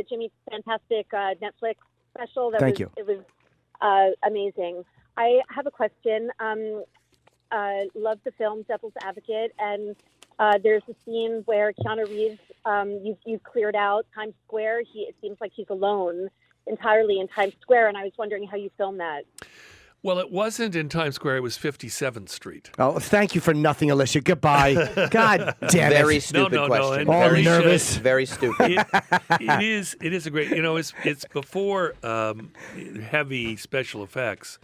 Jimmy's fantastic Netflix special. Thank you. It was amazing. I have a question. Love the film Devil's Advocate, and there's a scene where Keanu Reeves, you've cleared out Times Square. It seems like he's alone entirely in Times Square, and I was wondering how you filmed that. Well, it wasn't in Times Square. It was 57th Street. Oh, thank you for nothing, Alicia. Goodbye. God damn it. Very stupid question. and All very, nervous. Very stupid. It is a great. It's before heavy special effects,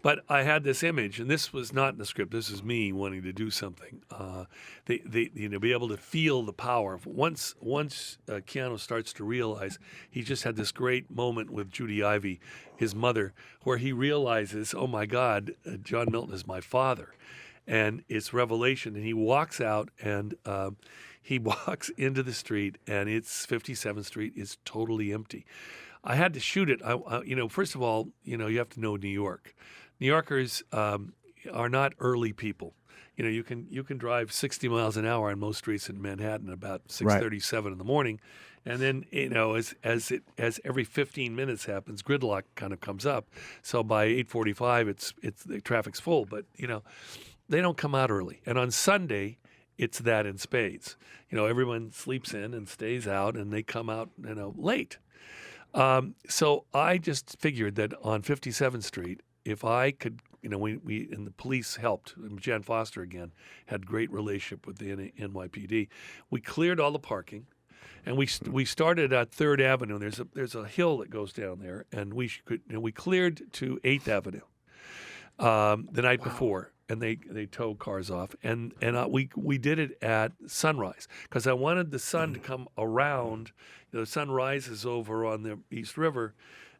but I had this image, and this was not in the script. This is me wanting to do something. Be able to feel the power. Once Keanu starts to realize, he just had this great moment with Judy Ivey, his mother, where he realizes, oh my God, John Milton is my father, and it's revelation. And he walks out and. He walks into the street, and it's 57th Street is totally empty. I had to shoot it. First of all, you have to know New York. New Yorkers are not early people. You can drive 60 miles an hour on most streets in Manhattan about 6:37 in the morning, and then as every 15 minutes happens, gridlock kind of comes up. So by 8:45, it's the traffic's full. But they don't come out early, and on Sunday. It's that in spades. Everyone sleeps in and stays out, and they come out, late. So I just figured that on 57th Street, if I could, we and the police helped. Jan Foster again had great relationship with the NYPD. We cleared all the parking, and we started at 3rd Avenue. There's a hill that goes down there, and we cleared to 8th Avenue the night before. And they tow cars off, and we did it at sunrise because I wanted the sun to come around. The sun rises over on the East River,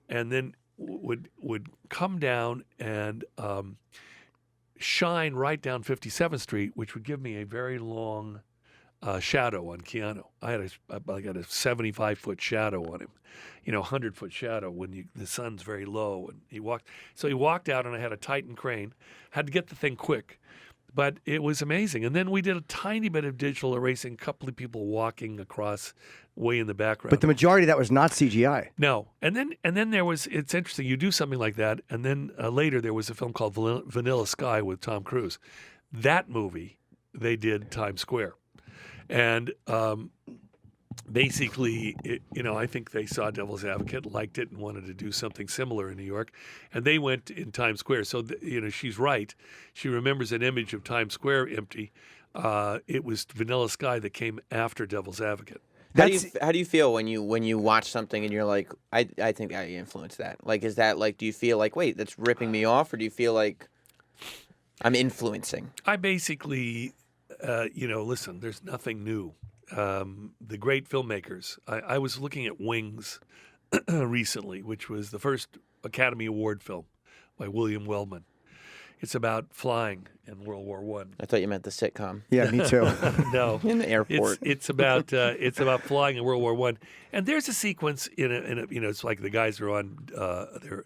and then would come down and shine right down 57th Street, which would give me a very long shadow on Keanu. I got a 75-foot shadow on him, 100-foot shadow when the sun's very low. And he walked out, and I had a Titan crane. Had to get the thing quick, but it was amazing. And then we did a tiny bit of digital erasing, a couple of people walking across way in the background. But the majority of that was not CGI. No. And then there was, it's interesting, you do something like that, and then later there was a film called Vanilla Sky with Tom Cruise. That movie, they did Times Square. And basically, I think they saw Devil's Advocate, liked it, and wanted to do something similar in New York. And they went in Times Square. So, she's right. She remembers an image of Times Square empty. It was Vanilla Sky that came after Devil's Advocate. How do you feel when you watch something and you're like, I think I influenced that? Like, is that like, do you feel like, wait, that's ripping me off? Or do you feel like I'm influencing? I basically... listen, there's nothing new. The great filmmakers. I was looking at Wings recently, which was the first Academy Award film by William Wellman. It's about flying in World War One. I thought you meant the sitcom. Yeah, me too. No, in the airport. It's about flying in World War One, and there's a sequence in a it's like the guys are on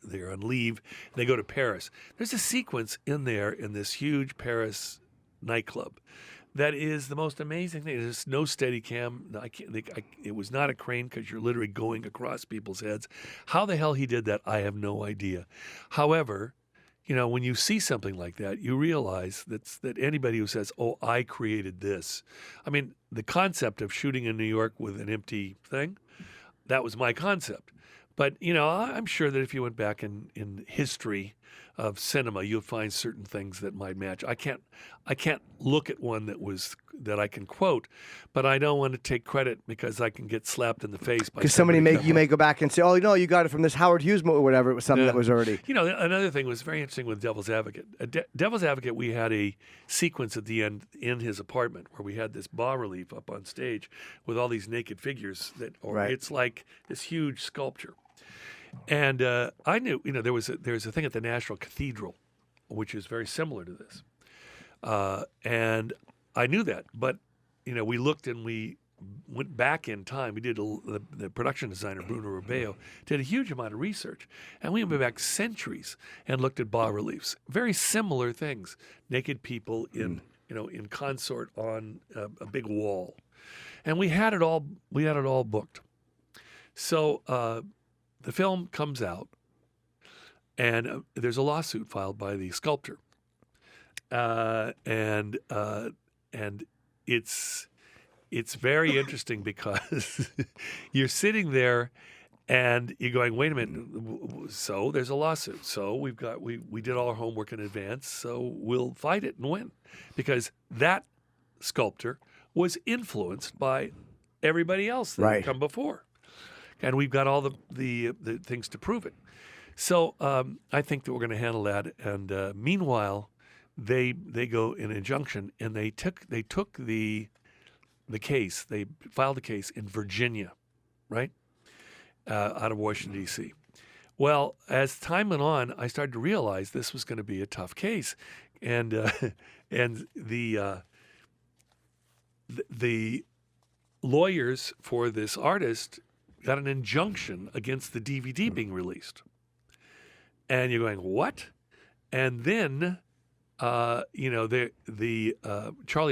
they're on leave. And they go to Paris. There's a sequence in there in this huge Paris nightclub. That is the most amazing thing. There's no steady cam. It was not a crane because you're literally going across people's heads. How the hell he did that, I have no idea. However, when you see something like that, you realize that anybody who says, oh, I created this. I mean, the concept of shooting in New York with an empty thing, that was my concept. But, I'm sure that if you went back in history of cinema, you'll find certain things that might match. I can't look at one that I can quote, but I don't want to take credit because I can get slapped in the face by because you may go back and say, oh, no, you got it from this Howard Hughes movie or whatever. It was something that was already. Another thing was very interesting with Devil's Advocate. Devil's Advocate, we had a sequence at the end in his apartment where we had this bas relief up on stage with all these naked figures It's like this huge sculpture. And I knew, there's a thing at the National Cathedral, which is very similar to this. And I knew that, but, we looked and we went back in time. We did the production designer Bruno Rubeo did a huge amount of research, and we went back centuries and looked at bas reliefs, very similar things, naked people in in consort on a big wall, and we had it all booked. So the film comes out, and there's a lawsuit filed by the sculptor, and it's very interesting because you're sitting there and you're going, wait a minute. So there's a lawsuit. So we did all our homework in advance. So we'll fight it and win, because that sculptor was influenced by everybody else that had come before, and we've got all the things to prove it. So I think that we're going to handle that. And meanwhile, they go in injunction, and they took the case. They filed the case in Virginia, right, out of Washington D.C. Well, as time went on, I started to realize this was going to be a tough case, and the lawyers for this artist got an injunction against the DVD being released. And you're going, what? And then, Charlie,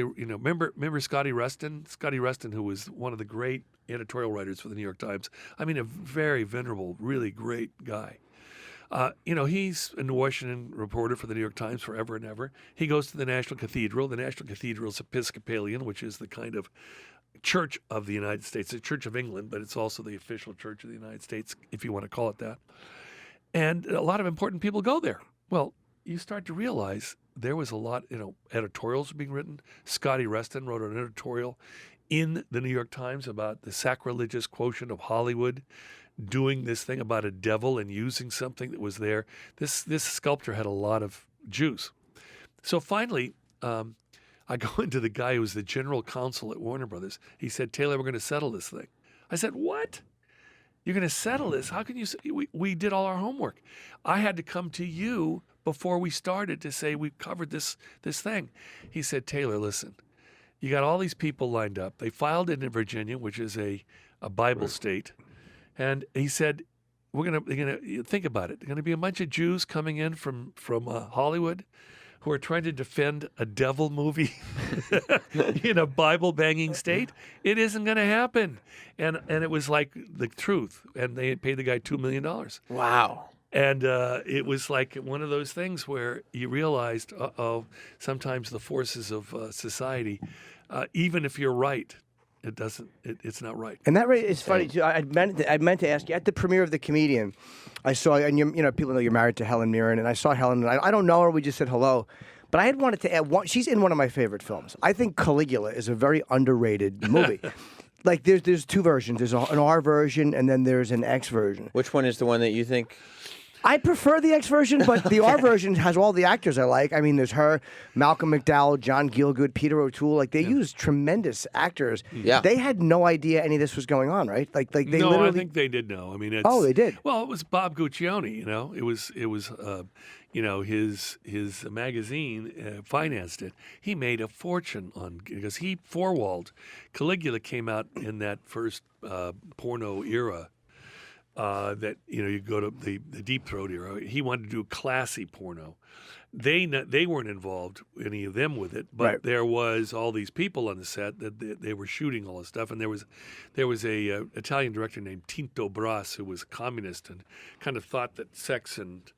remember Scotty Rustin? Scotty Rustin, who was one of the great editorial writers for the New York Times. I mean, a very venerable, really great guy. He's a Washington reporter for the New York Times forever and ever. He goes to the National Cathedral. The National Cathedral is Episcopalian, which is the kind of church of the United States, the Church of England, but it's also the official church of the United States, if you want to call it that. And a lot of important people go there. Well, you start to realize there was a lot, editorials were being written. Scotty Rustin wrote an editorial in the New York Times about the sacrilegious quotient of Hollywood doing this thing about a devil and using something that was there. This sculptor had a lot of juice. So finally, I go into the guy who was the general counsel at Warner Brothers. He said, Taylor, we're going to settle this thing. I said, what? You're going to settle this? How can you? We did all our homework. I had to come to you before we started to say we've covered this thing. He said, Taylor, listen, you got all these people lined up. They filed it in Virginia, which is a Bible state. And he said, they're gonna think about it. There're going to be a bunch of Jews coming in from Hollywood who are trying to defend a devil movie in a Bible-banging state. It isn't going to happen. And it was like the truth. And they paid the guy $2 million. Wow. And it was like one of those things where you realized, sometimes the forces of society, even if you're right, it's not right. And that is funny too. I meant to ask you at the premiere of The Comedian. I saw, and people know you're married to Helen Mirren, and I saw Helen. And I don't know her. We just said hello, but I had wanted to add one. She's in one of my favorite films. I think Caligula is a very underrated movie. Like there's two versions. There's an R version, and then there's an X version. Which one is the one that you think? I prefer the X version, but the R version has all the actors I like. I mean, there's her, Malcolm McDowell, John Gielgud, Peter O'Toole. Like they use tremendous actors. Yeah. They had no idea any of this was going on, right? Like they no, literally. I think they did know. I mean, they did. Well, it was Bob Guccione. It was his magazine financed it. He made a fortune because he four-walled. Caligula came out in that first porno era. That you go to the Deep Throat era. He wanted to do classy porno. They weren't involved, any of them, with it. But there was all these people on the set that they were shooting all this stuff. And there was a Italian director named Tinto Brass who was a communist and kind of thought that sex and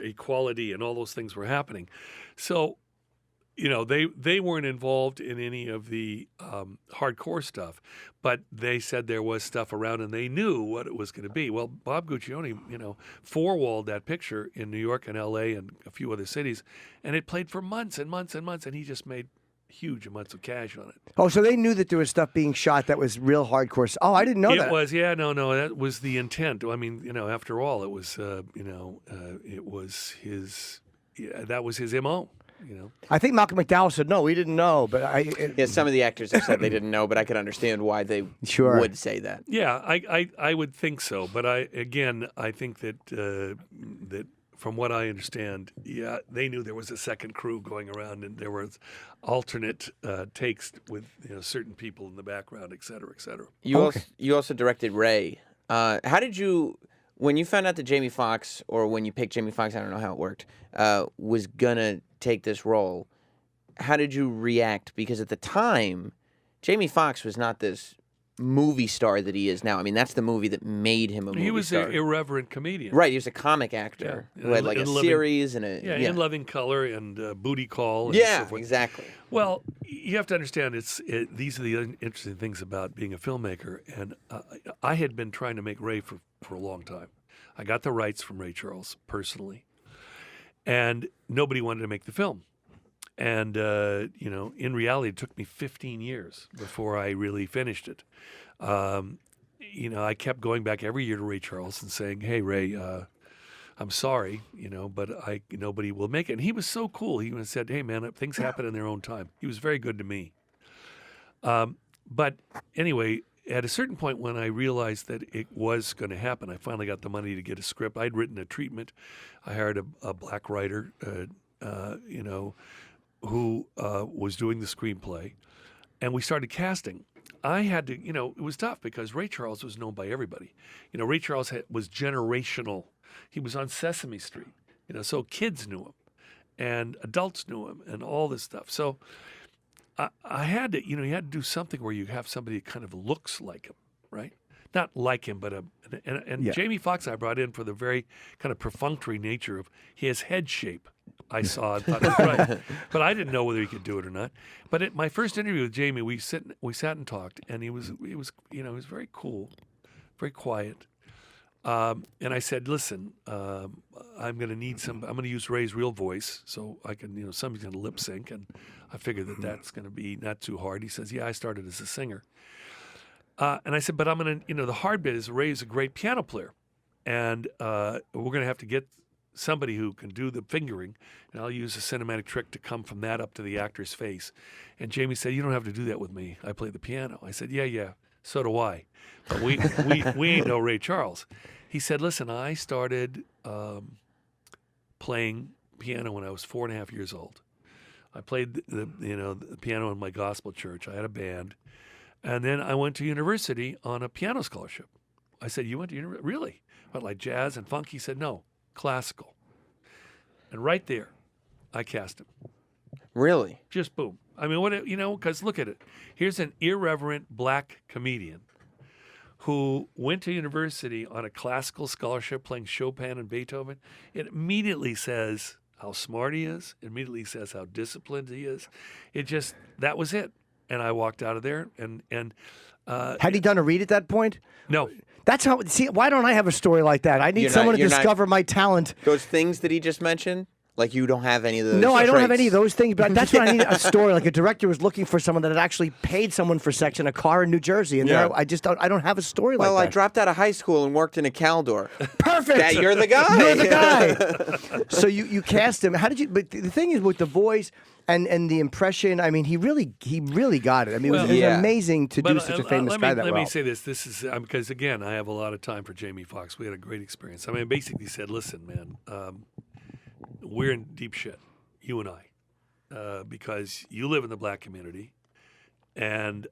equality and all those things were happening. So they weren't involved in any of the hardcore stuff, but they said there was stuff around and they knew what it was going to be. Well, Bob Guccione, four-walled that picture in New York and L.A. and a few other cities, and it played for months and months and months, and he just made huge amounts of cash on it. Oh, so they knew that there was stuff being shot that was real hardcore. Oh, I didn't know that. It was, that was the intent. I mean, after all, it was, it was his, that was his MO. I think Malcolm McDowell said no, we didn't know, but some of the actors have said they didn't know, but I could understand why they would say that. Yeah, I would think so, but I think that from what I understand, yeah, they knew there was a second crew going around, and there was alternate takes with certain people in the background, et cetera, et cetera. You also directed Ray. How did you, when you found out that Jamie Foxx, or when you picked Jamie Foxx, I don't know how it worked, was gonna take this role? How did you react? Because at the time, Jamie Foxx was not this movie star that he is now. I mean, that's the movie that made him a movie star. He was an irreverent comedian. Right, he was a comic actor who had like a series and a... In Living Color and Booty Call. And Yeah, so forth. exactly. Well, you have to understand, these are the interesting things about being a filmmaker. And I had been trying to make Ray for a long time. I got the rights from Ray Charles personally. And nobody wanted to make the film. And, in reality, it took me 15 years before I really finished it. I kept going back every year to Ray Charles and saying, hey, Ray, I'm sorry, but nobody will make it. And he was so cool. He even said, hey, man, things happen in their own time. He was very good to me. But anyway, at a certain point when I realized that it was going to happen, I finally got the money to get a script. I'd written a treatment. I hired a black writer, who was doing the screenplay, and we started casting. I had to, it was tough because Ray Charles was known by everybody. Ray Charles was generational. He was on Sesame Street, so kids knew him, and adults knew him, and all this stuff. So I had to, you had to do something where you have somebody that kind of looks like him, right? Not like him, but Jamie Foxx I brought in for the very kind of perfunctory nature of his head shape. I saw and thought it was right, but I didn't know whether he could do it or not. But at my first interview with Jamie, we sat and talked, and he was very cool, very quiet. And I said, listen, I'm going to use Ray's real voice, so I can, somebody's going to lip sync, and I figured that's going to be not too hard. He says, yeah, I started as a singer. And I said, but I'm going to, the hard bit is Ray's a great piano player, and we're going to have to get somebody who can do the fingering, and I'll use a cinematic trick to come from that up to the actor's face. And Jamie said, you don't have to do that with me. I play the piano. I said, yeah, so do I. But we ain't no Ray Charles. He said, listen, I started playing piano when I was 4.5 years old. I played the piano in my gospel church. I had a band. And then I went to university on a piano scholarship. I said, you went to university? Really? What, like jazz and funk? He said, no, classical. And right there, I cast him. Really? Just boom. I mean, because look at it. Here's an irreverent black comedian who went to university on a classical scholarship playing Chopin and Beethoven. It immediately says how smart he is. It immediately says how disciplined he is. That was it. And I walked out of there and had he done a read at that point? No. That's how. See, why don't I have a story like that? I need someone to discover my talent. Those things that he just mentioned, like you don't have any of those. No, I don't have traits. any of those things. But that's what I need a story. Like a director was looking for someone that had actually paid someone for sex in a car in New Jersey, and I don't have a story like that. Well, I dropped out of high school and worked in a Caldor. Perfect. You're the guy. You're the guy. So you cast him. How did you? But the thing is with the voice. And the impression, I mean, he really got it. I mean, it was amazing to do such a famous guy that well. Let me say this. This is because, again, I have a lot of time for Jamie Foxx. We had a great experience. I mean, I basically said, listen, man, we're in deep shit, you and I, because you live in the black community, and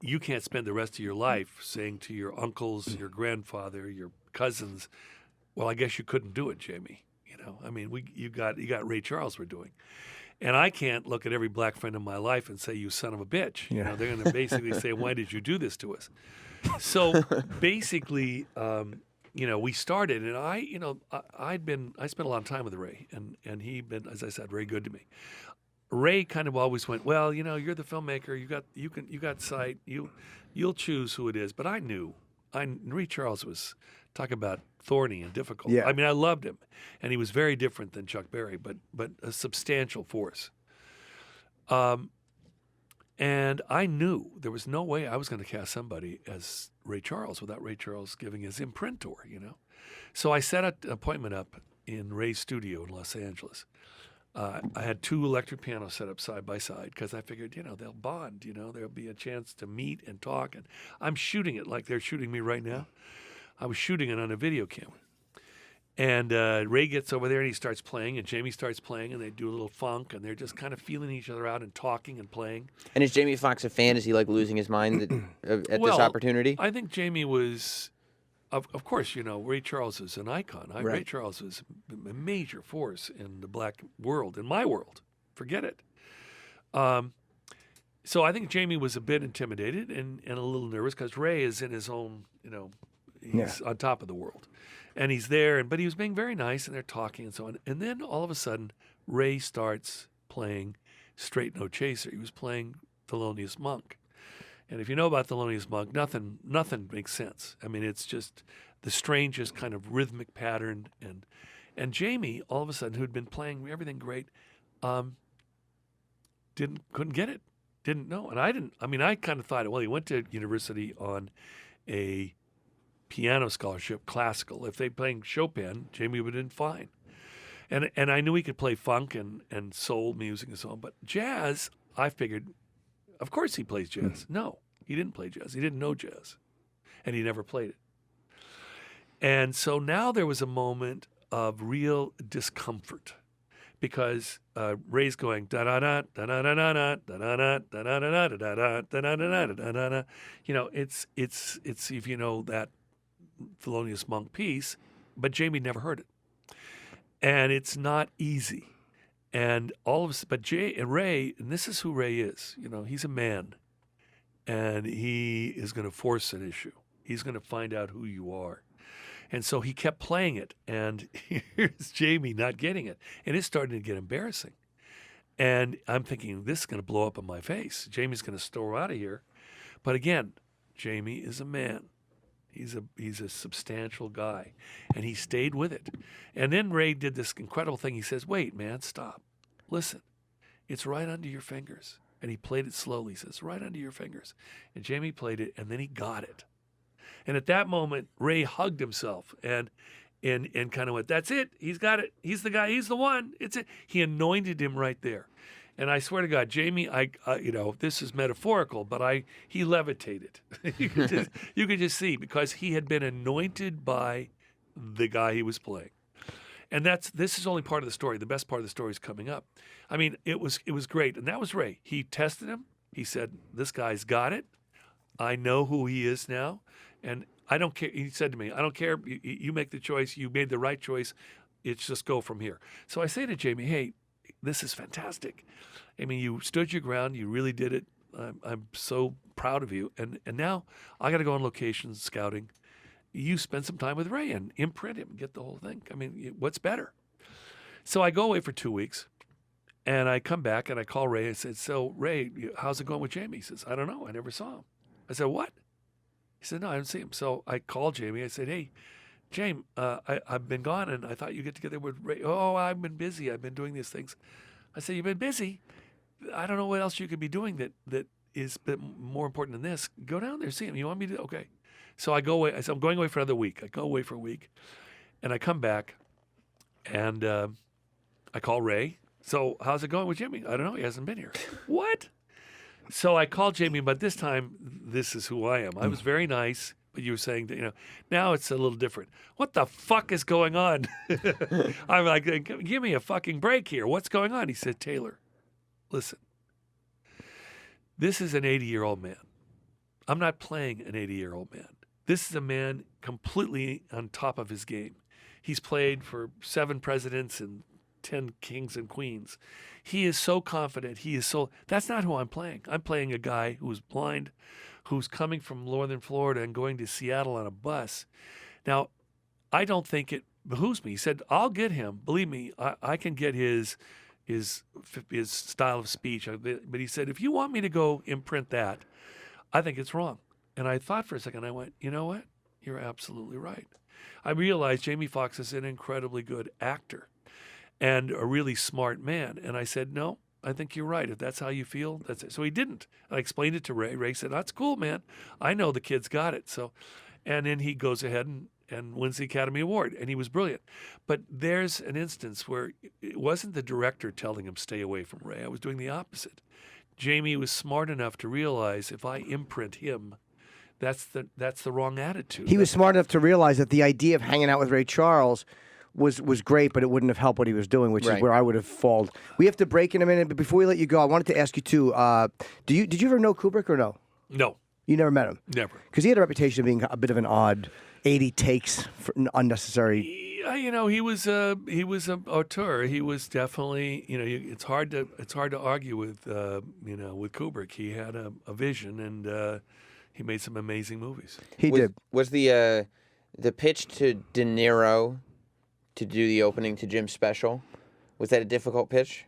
you can't spend the rest of your life saying to your uncles, your grandfather, your cousins, well, I guess you couldn't do it, Jamie. I mean, you got Ray Charles we're doing. And I can't look at every black friend in my life and say, you son of a bitch. They're going to basically say, why did you do this to us? So basically, we started, and I spent a lot of time with Ray, and he'd been, as I said, very good to me. Ray kind of always went, well, you're the filmmaker, you got sight, you'll choose who it is. But I knew, Ray Charles was, talk about thorny and difficult. Yeah. I mean, I loved him, and he was very different than Chuck Berry, but a substantial force. And I knew there was no way I was going to cast somebody as Ray Charles without Ray Charles giving his imprimatur, So I set an appointment up in Ray's studio in Los Angeles. I had 2 electric pianos set up side by side because I figured, they'll bond, there'll be a chance to meet and talk. And I'm shooting it like they're shooting me right now. I was shooting it on a video camera. And Ray gets over there and he starts playing, and Jamie starts playing, and they do a little funk, and they're just kind of feeling each other out and talking and playing. And is Jamie Foxx a fan? Is he like losing his mind at this opportunity? I think Jamie was, of course, Ray Charles is an icon. Ray Right. Charles was a major force in the black world, in my world. Forget it. So I think Jamie was a bit intimidated and a little nervous because Ray is in his own, he's on top of the world. And he's there, but he was being very nice, and they're talking and so on. And then all of a sudden, Ray starts playing Straight No Chaser. He was playing Thelonious Monk. And if you know about Thelonious Monk, nothing makes sense. I mean, it's just the strangest kind of rhythmic pattern. And Jamie, all of a sudden, who'd been playing everything great, couldn't get it, didn't know. And I kind of thought, well, he went to university on a piano scholarship, classical. If they playing Chopin, Jamie would have been fine. And I knew he could play funk and soul music and so on. But jazz, I figured, of course he plays jazz. No, he didn't play jazz. He didn't know jazz. And he never played it. And so now there was a moment of real discomfort because Ray's going da da da da da da da da da da da da da da da da da da da. It's if you know that Thelonious Monk piece, but Jamie never heard it, and it's not easy. And Ray, and this is who Ray is. He's a man, and he is going to force an issue. He's going to find out who you are. And so he kept playing it, and here's Jamie not getting it, and it's starting to get embarrassing. And I'm thinking, this is going to blow up in my face. Jamie's going to storm out of here. But again, Jamie is a man. He's a substantial guy, and he stayed with it. And then Ray did this incredible thing. He says, wait, man, stop. Listen, it's right under your fingers. And he played it slowly. He says, right under your fingers. And Jamie played it, and then he got it. And at that moment, Ray hugged himself and kind of went, that's it. He's got it. He's the guy. He's the one. It's it. He anointed him right there. And I swear to God, Jamie, this is metaphorical, but he levitated. you could just see because he had been anointed by the guy he was playing. And this is only part of the story. The best part of the story is coming up. I mean, it was great. And that was Ray. He tested him. He said, this guy's got it. I know who he is now. And I don't care. He said to me, I don't care. You make the choice. You made the right choice. It's just go from here. So I say to Jamie, hey, this is fantastic. I mean, you stood your ground. You really did it. I'm so proud of you. And now I got to go on location scouting. You spend some time with Ray and imprint him and get the whole thing. I mean, what's better? So I go away for 2 weeks, and I come back, and I call Ray. I said, so, Ray, how's it going with Jamie? He says, I don't know. I never saw him. I said, what? He said, no, I didn't see him. So I called Jamie. I said, hey, Jamie, I've been gone, and I thought you get together with Ray. Oh, I've been busy. I've been doing these things. I said, you've been busy? I don't know what else you could be doing that is more important than this. Go down there, see him. You want me to? Okay. So I go away. I said, I'm going away for another week. I go away for a week, and I come back, and I call Ray. So how's it going with Jimmy? I don't know. He hasn't been here. What? So I called Jamie, but this time, this is who I am. I was very nice, but you were saying that, now it's a little different. What the fuck is going on? I'm like, give me a fucking break here. What's going on? He said, Taylor, listen, this is an 80-year-old man. I'm not playing an 80-year-old man. This is a man completely on top of his game. He's played for 7 presidents and 10 kings and queens. He is so confident. That's not who I'm playing. I'm playing a guy who's blind, who's coming from northern Florida and going to Seattle on a bus. Now, I don't think it behooves me. He said, I'll get him. Believe me, I can get his style of speech. But he said, if you want me to go imprint that, I think it's wrong. And I thought for a second, I went, you know what? You're absolutely right. I realized Jamie Foxx is an incredibly good actor and a really smart man. And I said, no, I think you're right. If that's how you feel, that's it. So he didn't. I explained it to Ray. Ray said, that's cool, man. I know the kid's got it. So, and then he goes ahead and wins the Academy Award, and he was brilliant. But there's an instance where it wasn't the director telling him stay away from Ray. I was doing the opposite. Jamie was smart enough to realize if I imprint him, that's the wrong attitude. He was smart enough to realize that the idea of hanging out with Ray Charles was great, but it wouldn't have helped what he was doing, which is Right. where I would have fallen. We have to break in a minute, but before we let you go, I wanted to ask you too. Did you ever know Kubrick or no? No, You never met him? never. Because he had a reputation of being a bit of an odd 80 takes for unnecessary. He was a auteur. He was definitely, it's hard to argue with with Kubrick. He had a vision, and he made some amazing movies. He did. Was the pitch to De Niro to do the opening to Jim's special, was that a difficult pitch?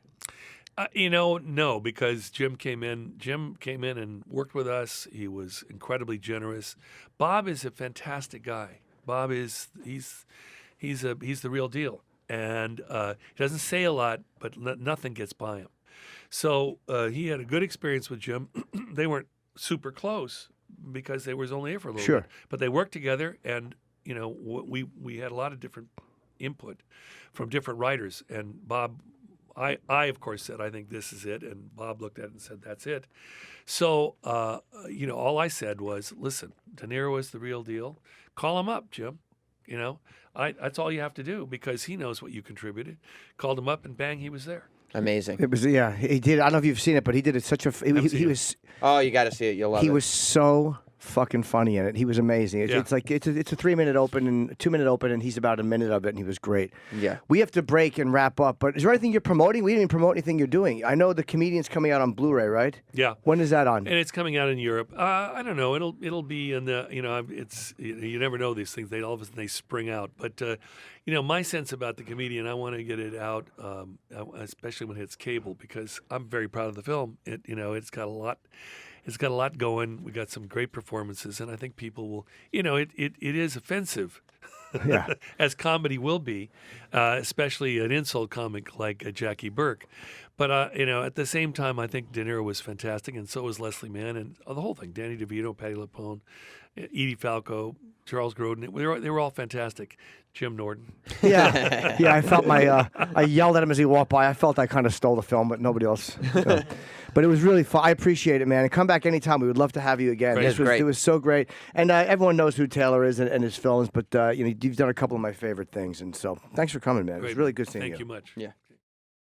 No, because Jim came in and worked with us. He was incredibly generous. Bob is a fantastic guy. Bob is he's the real deal, and he doesn't say a lot, but nothing gets by him. So he had a good experience with Jim. They weren't super close because they was only here for a little Sure. bit, but they worked together, and we had a lot of different input from different writers. And Bob, I of course said I think this is it, and Bob looked at it and said that's it. So all I said was, listen, De Niro is the real deal. Call him up, Jim. That's all you have to do because he knows what you contributed. Called him up, and bang, he was there. Amazing. It was he did. I don't know if you've seen it, but he did it such a. He was. Oh, you got to see it. You'll love it. He was so fucking funny in it. He was amazing. Yeah. It's like it's a 3-minute open and 2-minute open, and he's about a minute of it, and he was great. Yeah. We have to break and wrap up. But is there anything you're promoting? We didn't even promote anything you're doing. I know the Comedian's coming out on Blu-ray, right? Yeah. When is that on? And it's coming out in Europe. I don't know. It'll be in the it's you never know these things. They all of a sudden they spring out. But my sense about the Comedian, I want to get it out, especially when it hits cable, because I'm very proud of the film. It's got a lot. It's got a lot going. We got some great performances, and I think people will. It is offensive. Yeah. As comedy will be, especially an insult comic like Jackie Burke. But at the same time, I think De Niro was fantastic, and so was Leslie Mann, and the whole thing. Danny DeVito, Patti LuPone, Edie Falco, Charles Grodin. They were all fantastic. Jim Norton. Yeah, I felt I yelled at him as he walked by. I felt I kind of stole the film, but nobody else. But it was really fun. I appreciate it, man. And come back anytime. We would love to have you again. Great. It was so great. And everyone knows who Taylor is and his films, but you've done a couple of my favorite things. And so thanks for coming, man. It was Great. really good seeing you. Thank you much. Yeah.